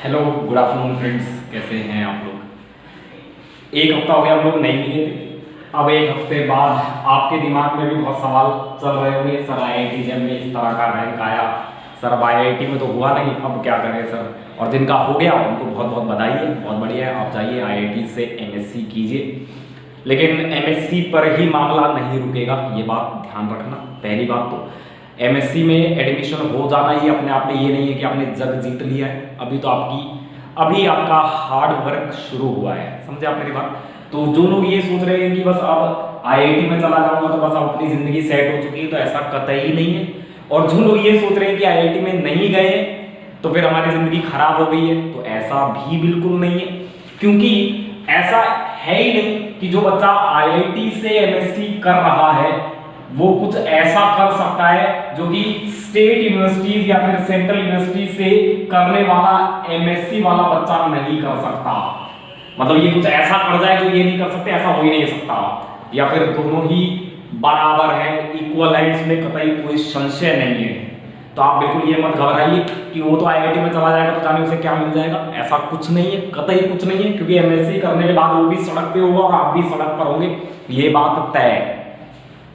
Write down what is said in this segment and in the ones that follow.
Hello good afternoon friends, कैसे हैं आप लोग। एक हफ्ता हो गया हम लोग नहीं मिले थे। अब एक हफ्ते बाद आपके दिमाग में भी बहुत सवाल चल रहे होंगे, सर आईआईटी जब में इस तरह का रैंक आया, सर अब आईआईटी में तो हुआ नहीं, अब क्या करें सर। और जिनका हो गया उनको बहुत बहुत बधाई है, बहुत बढ़िया है। आप जाइए आईआईटी से एमएससी कीजिए, लेकिन एमएससी पर ही मामला नहीं रुकेगा, ये बात ध्यान रखना। पहली बात तो एमएससी में एडमिशन हो जाना ही अपने आप में ये नहीं है कि आपने जग जीत लिया है। अभी आपका हार्ड वर्क शुरू हुआ है, समझे आप मेरी बात। तो जो लोग ये सोच रहे हैं कि बस अब आईआईटी में चला जाऊंगा तो बस अब अपनी जिंदगी सेट हो चुकी है, तो ऐसा कतई नहीं है। और जो लोग ये सोच रहे हैं कि आईआईटी में नहीं गए तो फिर हमारी जिंदगी खराब हो गई है, तो ऐसा भी बिल्कुल नहीं है। क्योंकि ऐसा है ही नहीं कि जो बच्चा आईआईटी से एमएससी कर रहा है वो कुछ ऐसा कर सकता है जो कि स्टेट यूनिवर्सिटीज या फिर सेंट्रल यूनिवर्सिटी से करने वाला एमएससी वाला बच्चा नहीं कर सकता। मतलब ये कुछ ऐसा कर जाए जो ये नहीं कर सकते, ऐसा हो ही नहीं सकता। या फिर दोनों ही बराबर है, इक्वल है, इसमें कतई कोई संशय नहीं है। तो आप बिल्कुल ये मत घबराइए कि वो तो आईआईटी में चला जाएगा तो जाने उसे क्या मिल जाएगा, ऐसा कुछ नहीं है, कतई कुछ नहीं है। क्योंकि एमएससी करने के बाद वो भी सड़क पे होगा और आप भी सड़क पर होंगे, ये बात तय है।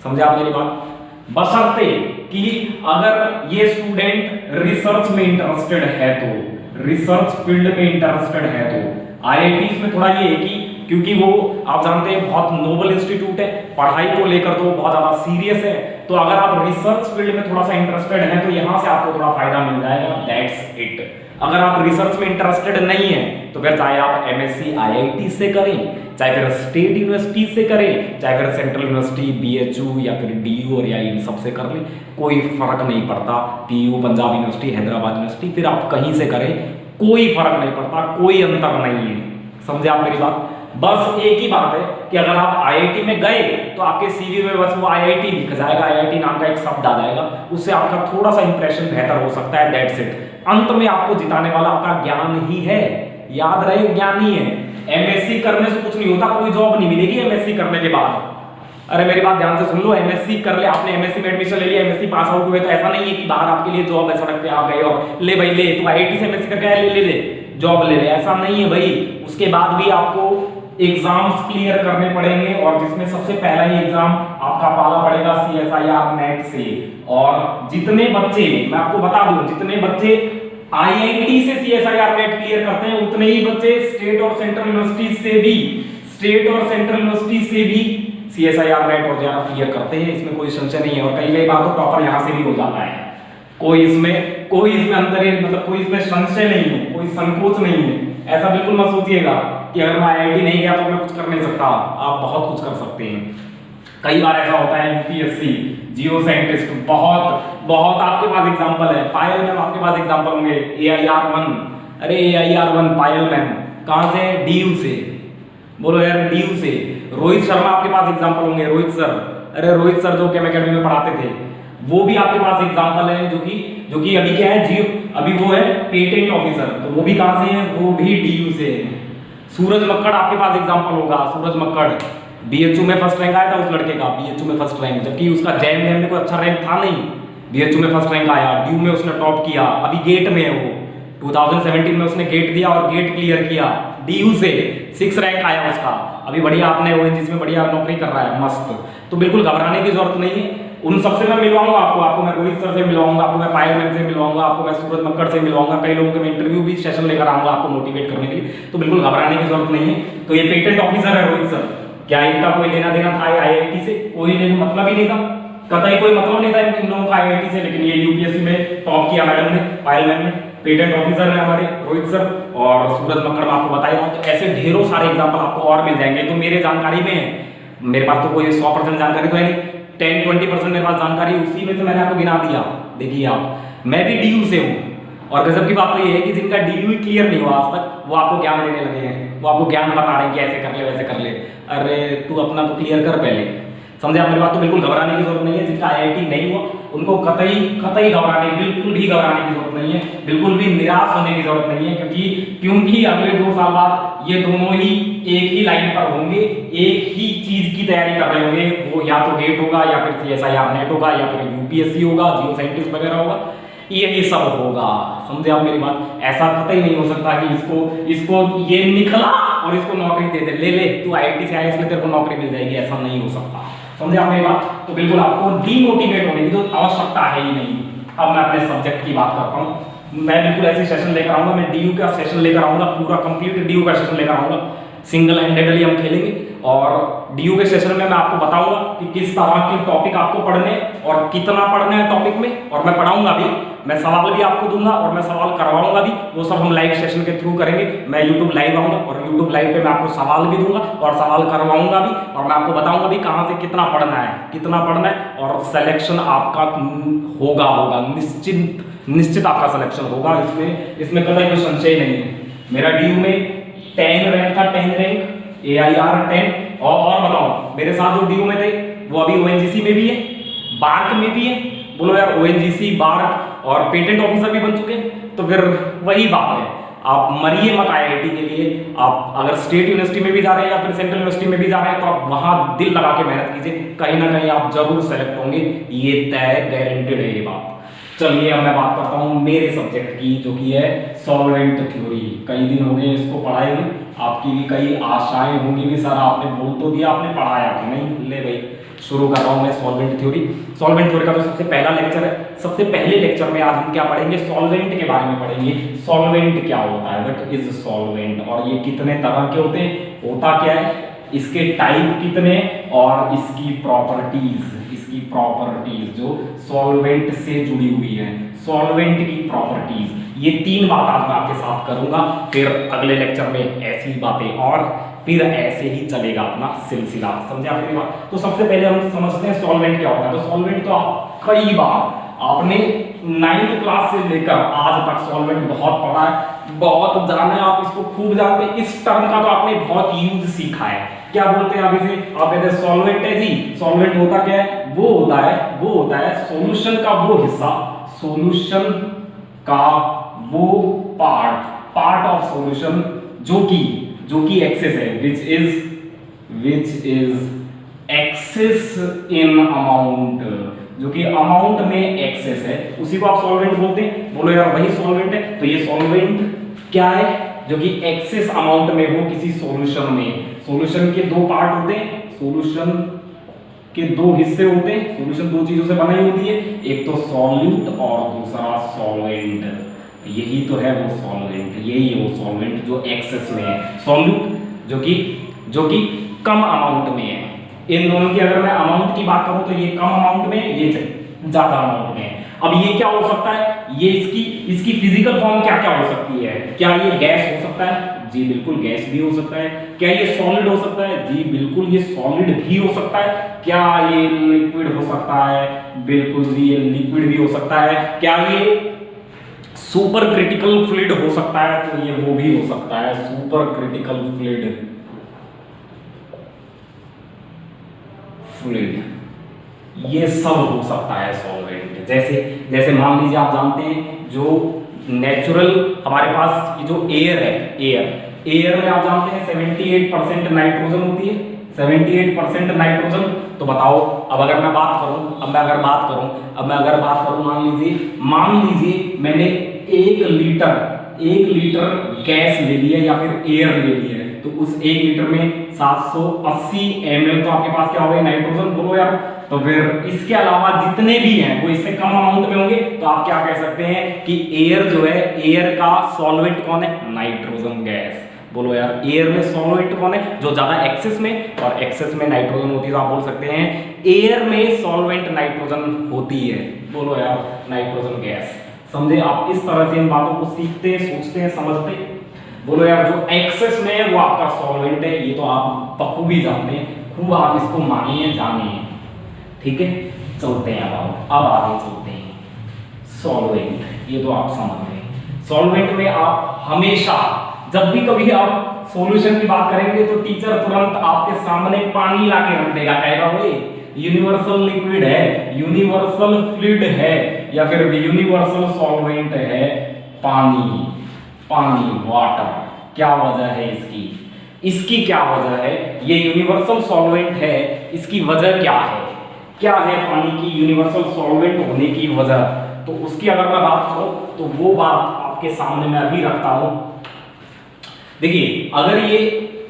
समझे आप मेरी बात। बशर्ते कि अगर ये स्टूडेंट रिसर्च में इंटरेस्टेड है, तो रिसर्च फील्ड में इंटरेस्टेड है, तो आईआईटी में थोड़ा ये है कि क्योंकि वो आप जानते हैं बहुत नोबल इंस्टीट्यूट है, पढ़ाई को लेकर तो बहुत ज्यादा सीरियस है। तो अगर आप रिसर्च फील्ड में थोड़ा सा इंटरेस्टेड हैं तो यहां से आपको थोड़ा फायदा मिल जाएगा, दैट्स इट। अगर आप रिसर्च में इंटरेस्टेड नहीं है तो फिर चाहे आप एमएससी आईआईटी से करें, चाहे फिर स्टेट यूनिवर्सिटी से करें, चाहे फिर सेंट्रल यूनिवर्सिटी बीएचयू या फिर डीयू और या इन सब से कर लें, कोई फर्क नहीं पड़ता। PU, Punjab University, Hyderabad University, फिर आप कहीं से करें, कोई फर्क नहीं पड़ता, कोई अंतर नहीं है। समझे आप मेरी बात। बस एक ही बात है कि अगर आप आईआईटी में गए तो आपके सीवी में बस वो आईआईटी लिख जाएगा, आईआईटी नाम का एक शब्द आ जाएगा, उससे आपका थोड़ा सा इंप्रेशन बेहतर हो सकता है, दैट्स इट। अंत में आपको जिताने वाला आपका ज्ञान ही है, याद रहे, ज्ञान ही है। एमएससी करने से कुछ नहीं होता, कोई जॉब नहीं मिलेगी एमएससी करने के बाद। अरे मेरी बात ध्यान से सुन लो, एमएससी कर ले, आपने एमएससी में एडमिशन ले लिया, एमएससी पास आउट हुए, तो ऐसा नहीं है कि बाहर आपके लिए जॉब है, सड़क पे आ गए और ले भाई ले, तू आईआईटी से एमएससी करके आया, ले जॉब ले ले, ऐसा नहीं है भाई। उसके बाद भी आपको एग्जाम्स क्लियर करने पड़ेंगे, और जिसमें सबसे पहला ही एग्जाम आपका पाला पड़ेगा सीएसआईआर नेट से। और जितने बच्चे, मैं आपको बता दूं, जितने बच्चे आईआईटी से सीएसआईआर नेट क्लियर करते हैं उतने ही बच्चे स्टेट और सेंट्रल यूनिवर्सिटी से भी सीएसआईआर नेट और जेआरएफ क्लियर करते हैं, इसमें कोई संशय नहीं है। और कई बार तो टॉपर यहां से भी हो जाता है, कोई इसमें अंतर है, मतलब कोई इसमें संशय नहीं है, कोई संकोच नहीं है। ऐसा बिल्कुल मत सोचिएगा कि अगर मैं आईआईटी नहीं गया तो मैं कुछ कर नहीं सकता, आप बहुत कुछ कर सकते हैं। कई बार ऐसा होता है, यूपीएससी, जियो साइंटिस्ट, बहुत आपके पास एग्जांपल है। पायल मैम आपके पास एग्जांपल होंगे, AIR1, अरे AIR1 पायल मैम कहां से, डीयू से, बोलो यार डीयू से। रोहित शर्मा आपके पास एग्जांपल होंगे, रोहित सर, अरे रोहित सर जो केम एकेडमी में पढ़ाते थे, वो भी आपके पास एग्जांपल है, जो कि अभी क्या है, जियो, अभी वो है पेटेंट ऑफिसर, तो वो भी कहां से है, वो भी डीयू से है। सूरज मक्कड़ आपके पास एग्जांपल होगा, सूरज मक्कड़ बीएचयू में फर्स्ट रैंक आया था उस लड़के का, बीएचयू में फर्स्ट रैंक, जबकि उसका जैम में कोई अच्छा रैंक था नहीं, बीएचयू में फर्स्ट रैंक आया, ड्यू में उसने टॉप किया, अभी गेट में है वो, 2017 में उसने गेट दिया और गेट क्लियर किया, डीयू से 6 रैंक आया उसका, अभी बढ़िया आपने ओएनजीसी में बढ़िया नौकरी कर रहा है, मस्त। तो बिल्कुल घबराने की जरूरत नहीं है। उन सबसे मैं मिलवाऊंगा आपको मैं रोहित सर से मिलवाऊंगा, आपको मैं पायल मैम से मिलवाऊंगा, आपको मैं सूरज मक्कड़ से मिलवाऊंगा, कई लोगों के मैं इंटरव्यू भी सेशन लेकर आऊंगा आपको मोटिवेट करने के लिए। तो बिल्कुल घबराने की जरूरत नहीं है। तो ये पेटेंट ऑफिसर है रोहित सर, क्या इनका कोई लेना देना था आईआईटी से, कोई लेना मतलब ही नहीं था, कतई कोई मतलब नहीं था इन लोगों का आईआईटी से। लेकिन ये यूपीएससी में टॉप किया मैडम ने, पायल मैम ने। पेटेंट ऑफिसर है हमारे रोहित सर, और सूरज मक्कड़ आपको बताया। तो ऐसे ढेरों सारे एग्जाम्पल आपको और मिल जाएंगे। तो मेरे जानकारी में, मेरे पास तो कोई 100% जानकारी तो है नहीं, 10-20% मेरे पास जानकारी, उसी में से मैंने आपको गिना दिया। देखिए आप, मैं भी डीयू से हूँ, और गजब की बात तो ये है कि जिनका डीयू क्लियर नहीं हुआ आज तक, वो आपको ज्ञान देने लगे हैं, वो आपको ज्ञान बता रहे हैं कि ऐसे कर ले वैसे कर ले। अरे तू अपना तो क्लियर कर पहले, समझे आप मेरी बात। तो बिल्कुल घबराने की जरूरत नहीं है। जिनका आईआईटी नहीं हुआ उनको कतई घबराने, बिल्कुल भी घबराने की जरूरत नहीं है, बिल्कुल भी निराश होने की जरूरत नहीं है। क्योंकि अगले 2 साल बाद ये दोनों ही एक ही लाइन पर होंगे, एक ही चीज की तैयारी कर रहे होंगे। वो या तो गेट होगा, या फिर सीएसआईआर नेट होगा, या फिर यूपीएससी होगा, जियो साइंटिस्ट वगैरह होगा। यही सब होगा। समझे आप मेरी बात? ऐसा कतई नहीं हो सकता कि इसको ये निकला और इसको नौकरी दे दे, ले तू आईआईटी से आया इसलिए तेरे को नौकरी मिल जाएगी, ऐसा नहीं हो सकता। समझे आप मेरी बात? तो बिल्कुल आपको डीमोटिवेट होने की तो आवश्यकता है ही नहीं। अब मैं अपने सब्जेक्ट की बात करता हूँ। मैं बिल्कुल ऐसे सेशन लेकर आऊंगा, मैं डीयू का सेशन लेकर आऊंगा, पूरा कंप्लीट डीयू का सेशन लेकर आऊंगा, सिंगल हैंडेडली हम खेलेंगे। और डीयू के सेशन में मैं आपको बताऊंगा कि किस तरह के टॉपिक आपको पढ़ने और कितना पढ़ना है टॉपिक में, और मैं पढ़ाऊंगा भी, मैं सवाल भी आपको दूंगा और मैं सवाल करवाऊंगा भी। वो सब हम लाइव सेशन के थ्रू करेंगे। मैं यूट्यूब लाइव आऊंगा और यूट्यूब लाइव पे मैं आपको सवाल भी दूंगा और सवाल करवाऊंगा भी, और मैं आपको बताऊंगा भी कहाँ से कितना पढ़ना है, और सिलेक्शन आपका होगा निश्चित आपका सिलेक्शन होगा। इसमें कतई कोई संशय नहीं है। मेरा डीयू में 10 रैंक था, 10 रैंक AIR 10। और बताओ, मेरे साथ जो डीयू में थे वो अभी ONGC में भी है, बार्क में भी है। बोलो यार, ONGC, बार्क और पेटेंट ऑफिसर भी बन चुके हैं। तो फिर वही बात है, आप मरिए मत आईआईटी के लिए। आप अगर स्टेट यूनिवर्सिटी में भी जा रहे हैं या फिर सेंट्रल यूनिवर्सिटी में भी जा रहे हैं तो आप वहां दिल लगा के मेहनत कीजिए, कहीं ना कहीं आप जरूर सेलेक्ट होंगे, ये तय गारंटेड है ये बात। चलिए अब मैं बात करता हूँ मेरे सब्जेक्ट की, जो कि है सॉल्वेंट थ्योरी। कई दिन हो गए इसको पढ़ाए हुए, आपकी भी कई आशाएं होंगी भी, सर आपने बोल तो दिया, आपने पढ़ाया कि नहीं। ले भाई, शुरू कर रहा हूँ मैं सॉल्वेंट थ्योरी। सॉल्वेंट थ्योरी का तो सबसे पहला लेक्चर है। सबसे पहले लेक्चर में आज हम क्या पढ़ेंगे? सॉल्वेंट के बारे में पढ़ेंगे। सॉल्वेंट क्या होता है, व्हाट इज सॉल्वेंट, और ये कितने तरह के होते हैं, होता क्या है, इसके टाइप कितने, और इसकी प्रॉपर्टीज जो सॉल्वेंट से जुड़ी हुई है, सॉल्वेंट की प्रॉपर्टीज, ये 3 बात आज मैं आपके साथ करूंगा। फिर अगले लेक्चर में ऐसी बातें, और फिर ऐसे ही चलेगा अपना सिलसिला। समझे आप मेरी बात? तो सबसे पहले हम समझते हैं सॉल्वेंट क्या होता है। तो सॉल्वेंट तो आप कई बार आपने 9th क्लास से लेकर आज तक सॉल्वेंट बहुत पढ़ा है, बहुत जाना है, आप इसको खूब जानते हैं। इस टर्म का तो आपने बहुत यूज सीखा है। क्या बोलते हैं आप इसे? आप कहते हैं सॉल्वेंट है जी। सॉल्वेंट होता क्या है? वो होता है सॉल्यूशन का वो हिस्सा, सॉल्यूशन का वो पार्ट ऑफ सॉल्यूशन जो कि एक्सेस है, which is excess in amount, जो कि अमाउंट में एक्सेस है, उसी को आप सॉल्वेंट बोलते हैं। बोलो यार, वही सॉल्वेंट है। तो ये सॉल्वेंट क्या है? जो कि एक्सेस अमाउंट में हो किसी सॉल्यूशन में। सॉल्यूशन के 2 पार्ट होते हैं, सॉल्यूशन के 2 हिस्से होते हैं। सॉल्यूशन 2 चीजों से बनी होती है, एक तो सॉल्यूट और दूसरा सॉल्वेंट। यही तो है वो सॉल्वेंट, यही है वो सॉल्वेंट जो एक्सेस में है। सॉल्यूट जो कि कम अमाउंट में है। इन दोनों की अगर मैं अमाउंट की बात करूं तो ये कम अमाउंट में, ये ज्यादा अमाउंट में है। अब ये क्या हो सकता है? ये इसकी फिजिकल फॉर्म क्या क्या हो सकती है? क्या ये गैस हो सकता है? जी बिल्कुल, गैस भी हो सकता है। क्या ये सॉलिड हो सकता है? जी बिल्कुल, ये सॉलिड भी हो सकता है। क्या ये लिक्विड हो सकता है? बिल्कुल जी, ये लिक्विड भी हो सकता है। क्या ये सुपर क्रिटिकल फ्लूइड हो सकता है? तो ये वो भी हो सकता है, सुपर क्रिटिकल फ्लूइड। ये सब हो सकता है सॉल्वेंट। जैसे मान लीजिए, आप जानते हैं जो नेचुरल हमारे पास ये जो एयर है, एयर में आप जानते हैं 78% नाइट्रोजन होती है, 78% नाइट्रोजन। तो बताओ, अब मैं अगर बात करूं, मान लीजिए मैंने 1 लीटर गैस ले लिया या फिर एयर ले लिया, तो उस 1 लीटर में 780 ml तो आपके पास क्या हो गए? नाइट्रोजन। बोलो यार, तो फिर इसके अलावा जितने भी हैं वो इससे कम अमाउंट में होंगे। तो आप क्या कह सकते हैं कि एयर जो है, एयर का सॉल्वेंट कौन है? Nitrogen gas. बोलो यार, एयर में सॉल्वेंट कौन है? जो ज्यादा एक्सेस में, और एक्सेस में नाइट्रोजन होती है, तो आप बोल सकते हैं एयर में सॉल्वेंट नाइट्रोजन होती है। बोलो यार, नाइट्रोजन गैस। समझे आप? इस तरह से इन बातों को सीखते, सोचते हैं, समझते। बोलो यार, जो एक्सेस में है वो आपका सॉल्वेंट है, ये तो आप बखूबी जानते हैं, खूब आप इसको मानिए, जानिए। ठीक है, चलते हैं अब आगे चलते हैं। सॉल्वेंट, ये तो आप समझ रहे हैं। सॉल्वेंट में आप हमेशा, जब भी कभी आप सॉल्यूशन की बात करेंगे तो टीचर तुरंत आपके सामने पानी ला के रख देगा, कहेगा वो यूनिवर्सल लिक्विड है, यूनिवर्सल फ्लूइड है, या फिर यूनिवर्सल सॉल्वेंट है, पानी, वाटर। क्या वजह है इसकी क्या वजह है? ये यूनिवर्सल सॉल्वेंट है, इसकी वजह क्या है? क्या है पानी की यूनिवर्सल सॉल्वेंट होने की वजह? तो उसकी अगर मैं बात करूं तो वो बात आपके सामने मैं अभी रखता हूं। देखिए, अगर ये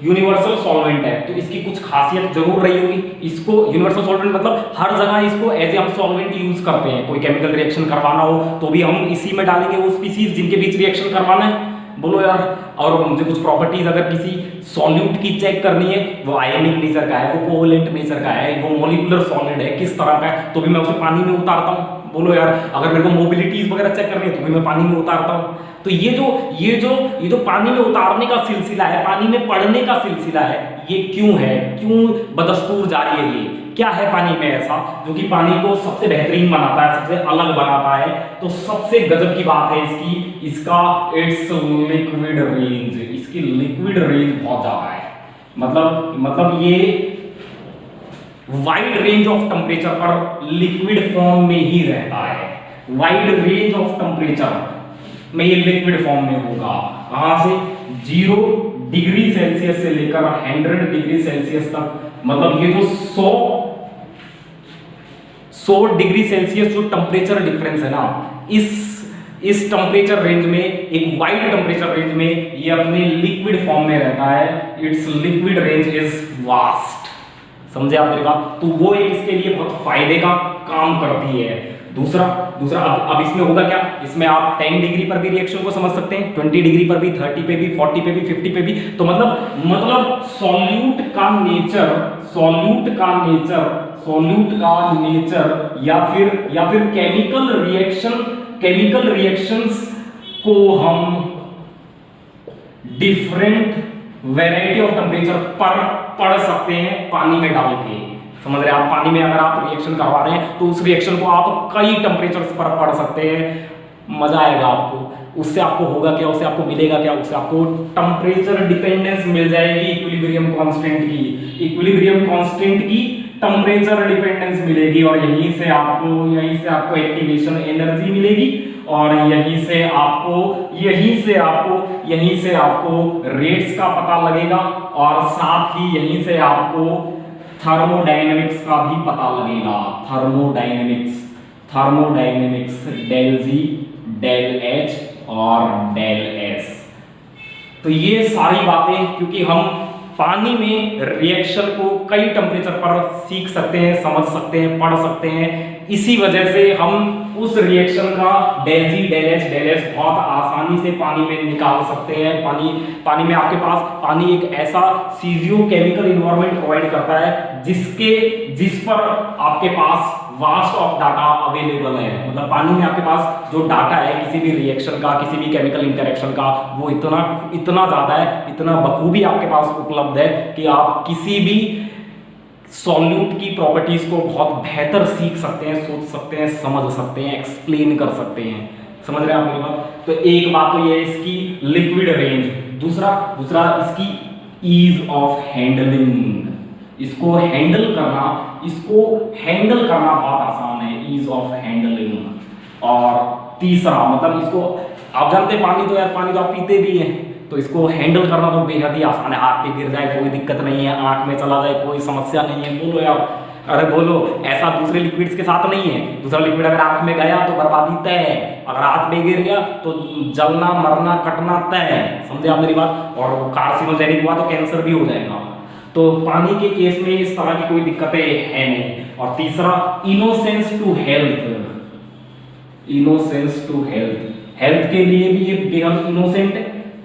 यूनिवर्सल सॉल्वेंट है तो इसकी कुछ खासियत जरूर रही होगी। इसको यूनिवर्सल सॉल्वेंट मतलब हर जगह इसको एज ए हम सॉल्वेंट यूज करते हैं। कोई केमिकल रिएक्शन करवाना हो तो भी हम इसी में डालेंगे वो स्पीसीज जिनके बीच रिएक्शन करवाना है। बोलो यार, और मुझे कुछ प्रॉपर्टीज अगर किसी सॉल्यूट की चेक करनी है, वो आयनिक नेचर का है, वो कोवलेंट नेचर का है, वो मॉलिक्यूलर सॉलिड है, किस तरह का है, तो भी मैं उसे पानी में उतारता हूँ। बोलो यार, अगर मेरे को मोबिलिटीज वगैरह चेक करनी है तो भी मैं पानी में उतारता हूँ। तो ये जो पानी में उतारने का सिलसिला है, पानी में पड़ने का सिलसिला है, ये क्यों है, क्यों बदस्तूर जारी है? ये क्या है पानी में ऐसा जो कि पानी को सबसे बेहतरीन बनाता है, सबसे अलग बनाता है? तो सबसे गजब की बात है इसका इट्स लिक्विड रेंज। इसकी लिक्विड रेंज बहुत ज्यादा है। मतलब ये वाइड रेंज ऑफ टेम्परेचर पर लिक्विड फॉर्म में ही रहता है। वाइड रेंज ऑफ टेम्परेचर में ये लिक्विड फॉर्म में होगा। कहां से? 0 डिग्री सेल्सियस से लेकर 100 डिग्री सेल्सियस तक। मतलब ये जो 100 डिग्री सेल्सियस जो टेम्परेचर डिफरेंस है ना, इस टेम्परेचर रेंज में, एक वाइड टेम्परेचर रेंज में ये अपने लिक्विड फॉर्म में रहता है। It's liquid range is vast. समझे आप मेरी बात? तो वो इसके लिए बहुत फायदे का काम करती है। दूसरा अब इसमें होगा क्या? इसमें आप 10 डिग्री पर भी रिएक्शन को समझ सकते हैं, 20 डिग्री पर भी, 30 पे भी, 40 पे भी, 50 पे भी। तो मतलब सॉल्यूट का नेचर या फिर केमिकल रिएक्शंस को हम डिफरेंट वैरायटी ऑफ टेम्परेचर पर पढ़ सकते हैं पानी में डाल के। समझ रहे हैं आप? पानी में अगर आप रिएक्शन करवा रहे हैं तो उस रिएक्शन को आप कई टेम्परेचर्स पर पढ़ सकते हैं। मजा आएगा आपको। उससे आपको होगा क्या? उससे आपको मिलेगा क्या? उससे आपको टेम्परेचर डिपेंडेंस मिल जाएगी, इक्विलिब्रियम कांस्टेंट की टेम्परेचर डिपेंडेंस मिलेगी, और यहीं से आपको एक्टिवेशन एनर्जी मिलेगी, और यहीं से आपको रेट्स का पता लगेगा, और साथ ही यहीं से आपको थर्मोडायनेमिक्स का भी पता लगेगा। थर्मोडायनेमिक्स डेल जी, डेल एच और डेल एस। तो ये सारी बातें, क्योंकि हम पानी में रिएक्शन को कई टेम्परेचर पर सीख सकते हैं, समझ सकते हैं, पढ़ सकते हैं, इसी वजह से हम उस रिएक्शन का डेल जी, डेल एच बहुत आसानी से पानी में निकाल सकते हैं। पानी में आपके पास पानी एक ऐसा सीजियो केमिकल इन्वायरमेंट प्रोवाइड करता है जिस पर आपके पास वास्ट ऑफ डाटा अवेलेबल है। मतलब पानी में आपके पास जो डाटा है किसी भी रिएक्शन का, किसी भी केमिकल इंटरेक्शन का, वो इतना ज्यादा है, इतना बखूबी आपके पास उपलब्ध है कि आप किसी भी सॉल्यूट की प्रॉपर्टीज को बहुत बेहतर सीख सकते हैं, सोच सकते हैं, समझ सकते हैं, एक्सप्लेन कर सकते हैं। समझ रहे हैं आप मेरी बात? तो एक बात तो ये है इसकी लिक्विड रेंज। दूसरा इसकी ईज ऑफ हैंडलिंग। इसको हैंडल करना बहुत आसान है, ईज ऑफ हैंडलिंग। और तीसरा, मतलब इसको आप जानते हैं पानी तो आप पीते भी हैं, तो इसको हैंडल करना तो बेहद ही आसान है। हाथ पे गिर जाए कोई दिक्कत नहीं है, आंख में चला जाए कोई समस्या नहीं है। बोलो यार, अरे बोलो, ऐसा दूसरे लिक्विड्स के साथ नहीं है। दूसरा लिक्विड अगर आंख में गया तो बर्बादी तय है, अगर हाथ में गिर गया तो जलना, मरना, कटना तय है। समझे आप मेरी बात? और कार्सिनोजेनिक हुआ तो कैंसर भी हो जाएगा। तो पानी के केस में इस तरह की कोई दिक्कतें है नहीं। और तीसरा, इनोसेंस टू हेल्थ। हेल्थ के लिए भी ये बेहद इनोसेंट है।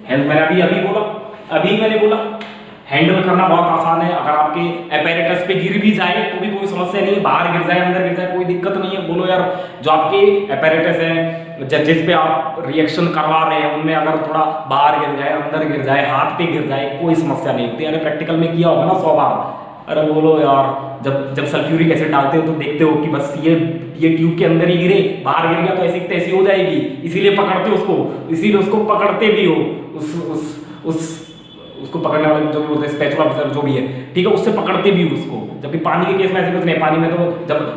हेल्थ मैंने अभी बोला हैंडल करना बहुत आसान है। अगर आपके एपेरेटस पे गिर भी जाए तो भी कोई समस्या नहीं है, बाहर गिर जाए, अंदर गिर जाए, कोई दिक्कत नहीं है। बोलो यार, जो आपके एपेरेटस है जिस पे आप रिएक्शन करवा रहे हैं, उनमें अगर थोड़ा बाहर गिर जाए, अंदर गिर जाए, हाथ पे गिर जाए, कोई समस्या नहीं होती। अरे प्रैक्टिकल में किया होगा ना 100 बार। अरे बोलो यार, जब सल्फ्यूरिक एसिड डालते हो तो देखते हो कि बस ये ट्यूब के अंदर ही गिरे, बाहर गिर गया तो ऐसी तैसी हो जाएगी, इसीलिए उसको पकड़ते भी हो, उसको पकड़ने वाले जो भी बोलते हैं, स्पैचुला जो भी है, ठीक है, उससे पकड़ते भी उसको। जबकि पानी के केस में ऐसे कुछ नहीं। पानी में तो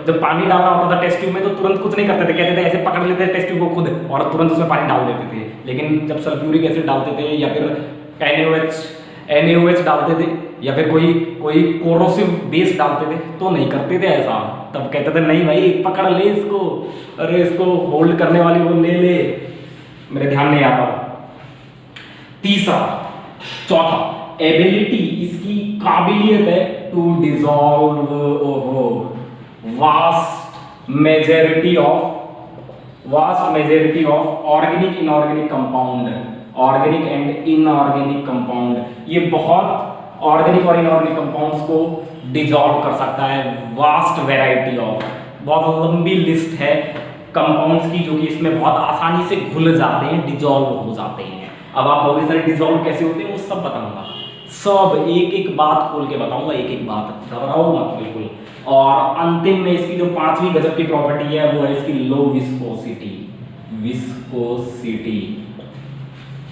जब पानी डालना होता था टेस्ट ट्यूब में तो तुरंत कुछ नहीं करते थे, कहते थे ऐसे पकड़ लेते थे टेस्ट ट्यूब को खुद और तुरंत उसमें पानी डाल देते थे। लेकिन जब सल्फ्यूरिक एसिड डालते थे या फिर NaOH डालते थे या फिर कोई कोई कोरोसिव बेस डालते थे तो नहीं करते थे ऐसा। तब कहते थे नहीं भाई पकड़ ले इसको, अरे इसको होल्ड करने वाली वो ले ले, मेरे ध्यान नहीं आ रहा। तीसरा, चौथा, एबिलिटी, इसकी काबिलियत है to dissolve vast majority of organic inorganic compound, organic and inorganic compound. ये बहुत ऑर्गेनिक और इनऑर्गेनिक कंपाउंड्स को डिसॉल्व कर सकता है। वास्ट वैरायटी ऑफ, बहुत लंबी लिस्ट है कंपाउंड्स की जो कि इसमें बहुत आसानी से घुल जाते हैं, डिसॉल्व हो जाते हैं। अब आप कहोगे सर डिसॉल्व कैसे होते हैं, वो सब बताऊंगा, सब एक एक बात खोल के बताऊंगा, एक एक बात, घबराओ मत बिल्कुल। और अंतिम में इसकी जो पांचवी गजब की प्रॉपर्टी है वो है इसकी लो विस्कोसिटी, विस्कोसिटी।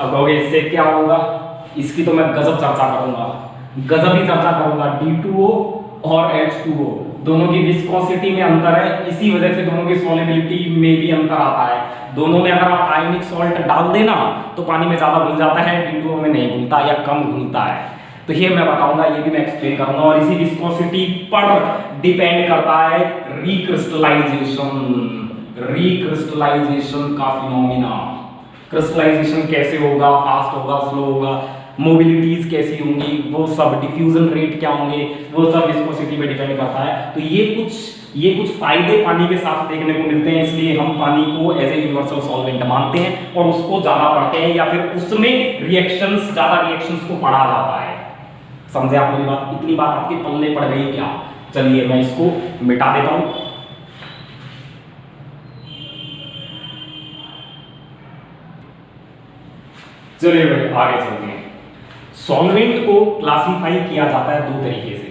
अब कहोगे इससे क्या होगा, इसकी तो मैं गजब चर्चा करूंगा, गजब ही चर्चा करूंगा। D2O और H2O दोनों की विस्कोसिटी में अंतर है, इसी वजह से दोनों की सॉल्युबिलिटी में भी अंतर आता है। दोनों में अगर आप आयनिक सॉल्ट डाल देना तो पानी में ज्यादा घुल जाता है, D2O में नहीं घुलता या कम घुलता है। तो ये मैं बताऊंगा, ये भी मैं एक्सप्लेन करूंगा। और इसी विस्कोसिटी पर डिपेंड करता है रिक्रिस्टलाइजेशन का फिनोमिना। क्रिस्टलाइजेशन कैसे होगा, फास्ट होगा, स्लो होगा, मोबिलिटीज कैसी होंगी, वो सब, डिफ्यूजन रेट क्या होंगे, वो सब विस्कोसिटी पे डिपेंड करता है। तो ये कुछ फायदे पानी के साथ देखने को मिलते हैं, इसलिए हम पानी को एज ए यूनिवर्सल सॉल्वेंट मानते हैं और उसको ज्यादा पढ़ते हैं, या फिर उसमें ज्यादा रिएक्शंस को पढ़ा जाता है। समझे आप मेरी बात? इतनी बात आपके पल्ले पड़ गई क्या? चलिए मैं इसको मिटा देता हूं। चलिए भाई आगे चलते हैं। सॉल्वेंट को क्लासिफाई किया जाता है दो तरीके से।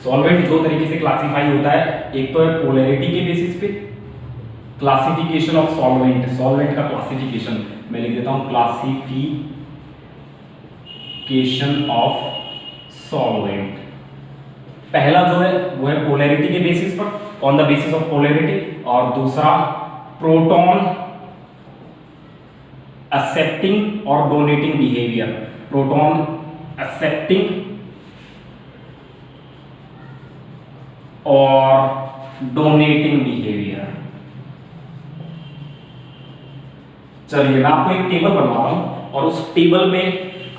सॉल्वेंट दो तरीके से क्लासिफाई होता है, एक तो है पोलैरिटी के बेसिस पे, क्लासिफिकेशन ऑफ सॉल्वेंट, सॉल्वेंट का क्लासिफिकेशन मैं लिख देता हूं, क्लासिफिकेशन ऑफ सॉल्वेंट। पहला जो है वो है पोलैरिटी के बेसिस पर, on the basis of polarity, और दूसरा प्रोटॉन एक्सेप्टिंग और डोनेटिंग बिहेवियर, प्रोटॉन एक्सेप्टिंग और डोनेटिंग बिहेवियर। चलिए मैं आपको एक टेबल बनवाता हूं और उस टेबल में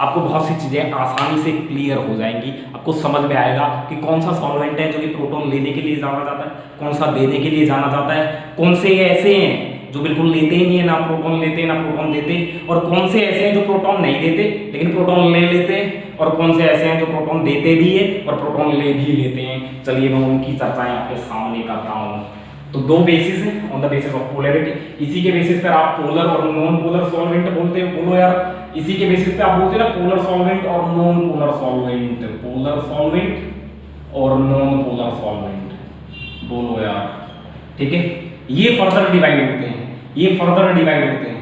आपको बहुत सी चीजें आसानी से क्लियर हो जाएंगी। आपको समझ में आएगा कि कौन सा सॉल्वेंट है जो कि प्रोटॉन लेने के लिए जाना जाता है, कौन सा देने के लिए जाना जाता है, कौन से ऐसे हैं जो बिल्कुल लेते ही नहीं है, ना प्रोटॉन लेते ना प्रोटॉन देते, और कौन से ऐसे हैं जो प्रोटॉन नहीं देते लेकिन प्रोटॉन ले लेते हैं, और कौन से ऐसे हैं जो प्रोटॉन देते भी है और प्रोटॉन ले भी लेते हैं। चलिए मैं उनकी चर्चाएं आपके सामने करता हूँ। तो दो बेसिस हैं on the basis of polarity, इसी के बेसिस पर आप पोलर और नॉन पोलर सॉल्वेंट बोलते हो। बोलो यार, इसी के बेसिस पे आप बोलते हैं ना पोलर सॉल्वेंट और non polar solvent, polar solvent और नॉन पोलर सॉल्वेंट, बोलो यार, ठीक है। ये फर्दर डिवाइड होते हैं, ये फर्दर डिवाइड होते हैं,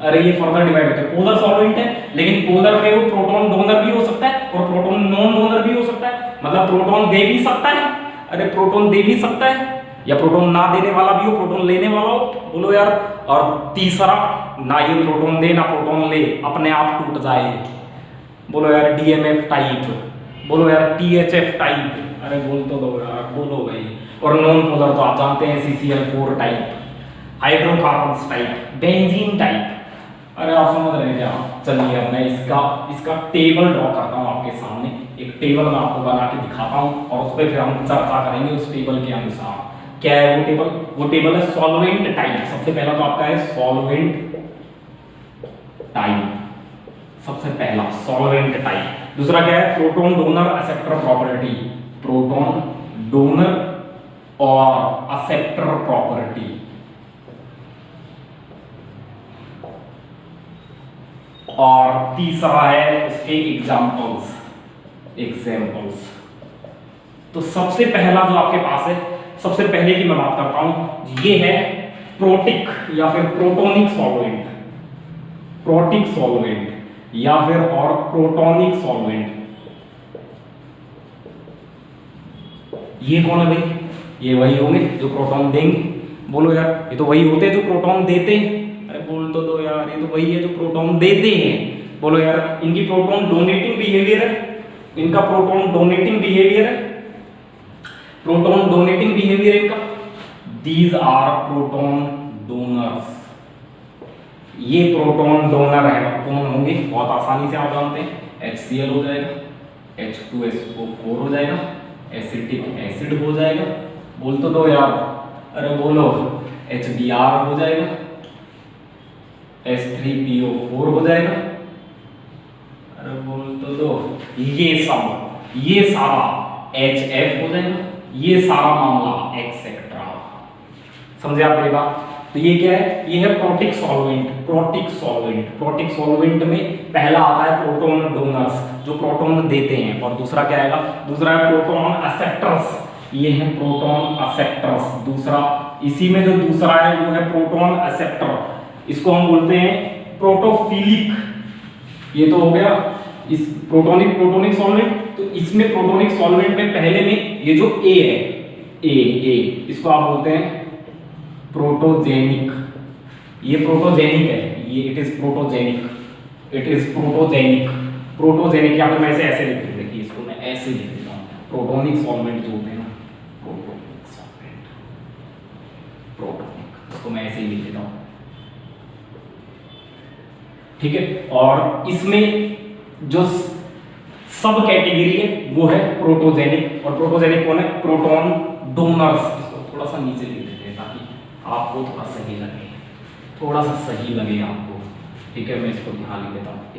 अरे ये फर्दर डिवाइड होते हैं। पोलर सॉल्वेंट है लेकिन पोलर में वो प्रोटॉन डोनर भी हो सकता है और प्रोटॉन नॉन डोनर भी हो सकता है, मतलब प्रोटॉन दे भी सकता है, अरे प्रोटॉन दे भी सकता है, या प्रोटॉन ना देने वाला भी हो, प्रोटॉन लेने वाला हो, बोलो यार। और तीसरा, ना ये प्रोटॉन दे ना प्रोटॉन ले, अपने आप टूट जाए, बोलो यार DMF टाइप, बोलो यार THF टाइप, अरे बोल तो दो यार, बोलो भाई। और नॉन पोलर तो आप जानते हैं CCl4 type, hydrocarbons type, benzene type, अरे आप समझ रहे हैं क्या? चलिए अब मैं इसका टेबल ड्रॉ करता हूँ आपके सामने, एक टेबल मैं आपको बना के दिखाता हूँ और उस पर फिर हम चर्चा करेंगे उस टेबल के अनुसार। क्या है वो टेबल? वो टेबल है सॉल्वेंट टाइप। सबसे पहला तो आपका है सॉल्वेंट टाइप, सबसे पहला सॉल्वेंट टाइप। दूसरा क्या है? Proton donor acceptor property, proton donor और एक्सेप्टर प्रॉपर्टी। और तीसरा है उसके एग्जाम्पल्स। तो सबसे पहला जो आपके पास है, सबसे पहले की मैं बात करता हूं, ये है प्रोटिक या फिर प्रोटोनिक सॉल्वेंट, प्रोटिक सॉल्वेंट या फिर और प्रोटोनिक सॉल्वेंट। ये कौन है भाई? ये वही होंगे जो प्रोटॉन देंगे, बोलो यार। ये तो वही होते हैं जो प्रोटॉन देते हैं, अरे बोल तो दो यार, ये तो वही है जो प्रोटॉन देते हैं, बोलो यार। इनकी प्रोटॉन डोनेटिंग बिहेवियर है, इनका प्रोटॉन डोनेटिंग बिहेवियर है, प्रोटॉन डोनेटिंग बिहेवियर इनका। दीज आर प्रोटॉन डोनर्स, ये प्रोटॉन डोनर है, कौन होंगे बहुत आसानी से आप जानते हैं, HCl हो जाएगा, H2SO4 हो जाएगा, एसिटिक एसिड हो जाएगा, बोल तो दो यार, अरे बोलो, HBr हो जाएगा, H3PO4 हो जाएगा, अरे बोल तो दो, ये सारा HF हो जाएगा, ये सारा मामला एक्सेट्रा। समझे आप मेरी बात? तो ये क्या है, ये है प्रोटिक सॉल्वेंट। प्रोटिक सॉल्वेंट में पहला आता है प्रोटॉन डोनर्स, जो प्रोटॉन देते हैं, और दूसरा क्या आएगा, दूसरा है प्रोटॉन एक्सेप्टर्स, ये है प्रोटॉन एक्सेप्टर्स दूसरा। इसी में जो दूसरा है वो है प्रोटॉन एक्सेप्टर, इसको हम बोलते हैं प्रोटोफिलिक। ये तो हो गया इस प्रोटोनिक सॉल्वेंट। तो इसमें प्रोटोनिक सॉल्वेंट में पहले में ये जो ए है, ए इसको आप बोलते हैं प्रोटोजेनिक। ये प्रोटोजेनिक है, ये इट इज प्रोटोजेनिक, प्रोटोजेनिक। या फिर मैं ऐसे लिख देता, देखिए इसको मैं ऐसे लिख देता हूँ, प्रोटोनिक सॉल्वेंट जो होते हैं ना, प्रोटोनिक सॉल्वेंट, प्रोटोनिक, इसको मैं ऐसे ही लिख देता हूँ, ठीक है। और इसमें जो सब कैटेगरी है वो है प्रोटोजेनिक, और प्रोटोजेनिक कौन है, प्रोटॉन डोनर्स। इसको थोड़ा सा नीचे लिख देते हैं ताकि आपको थोड़ा सही लगे, थोड़ा सा सही लगे आपको, ठीक है। मैं इसको यहाँ लिख देता हूँ, ए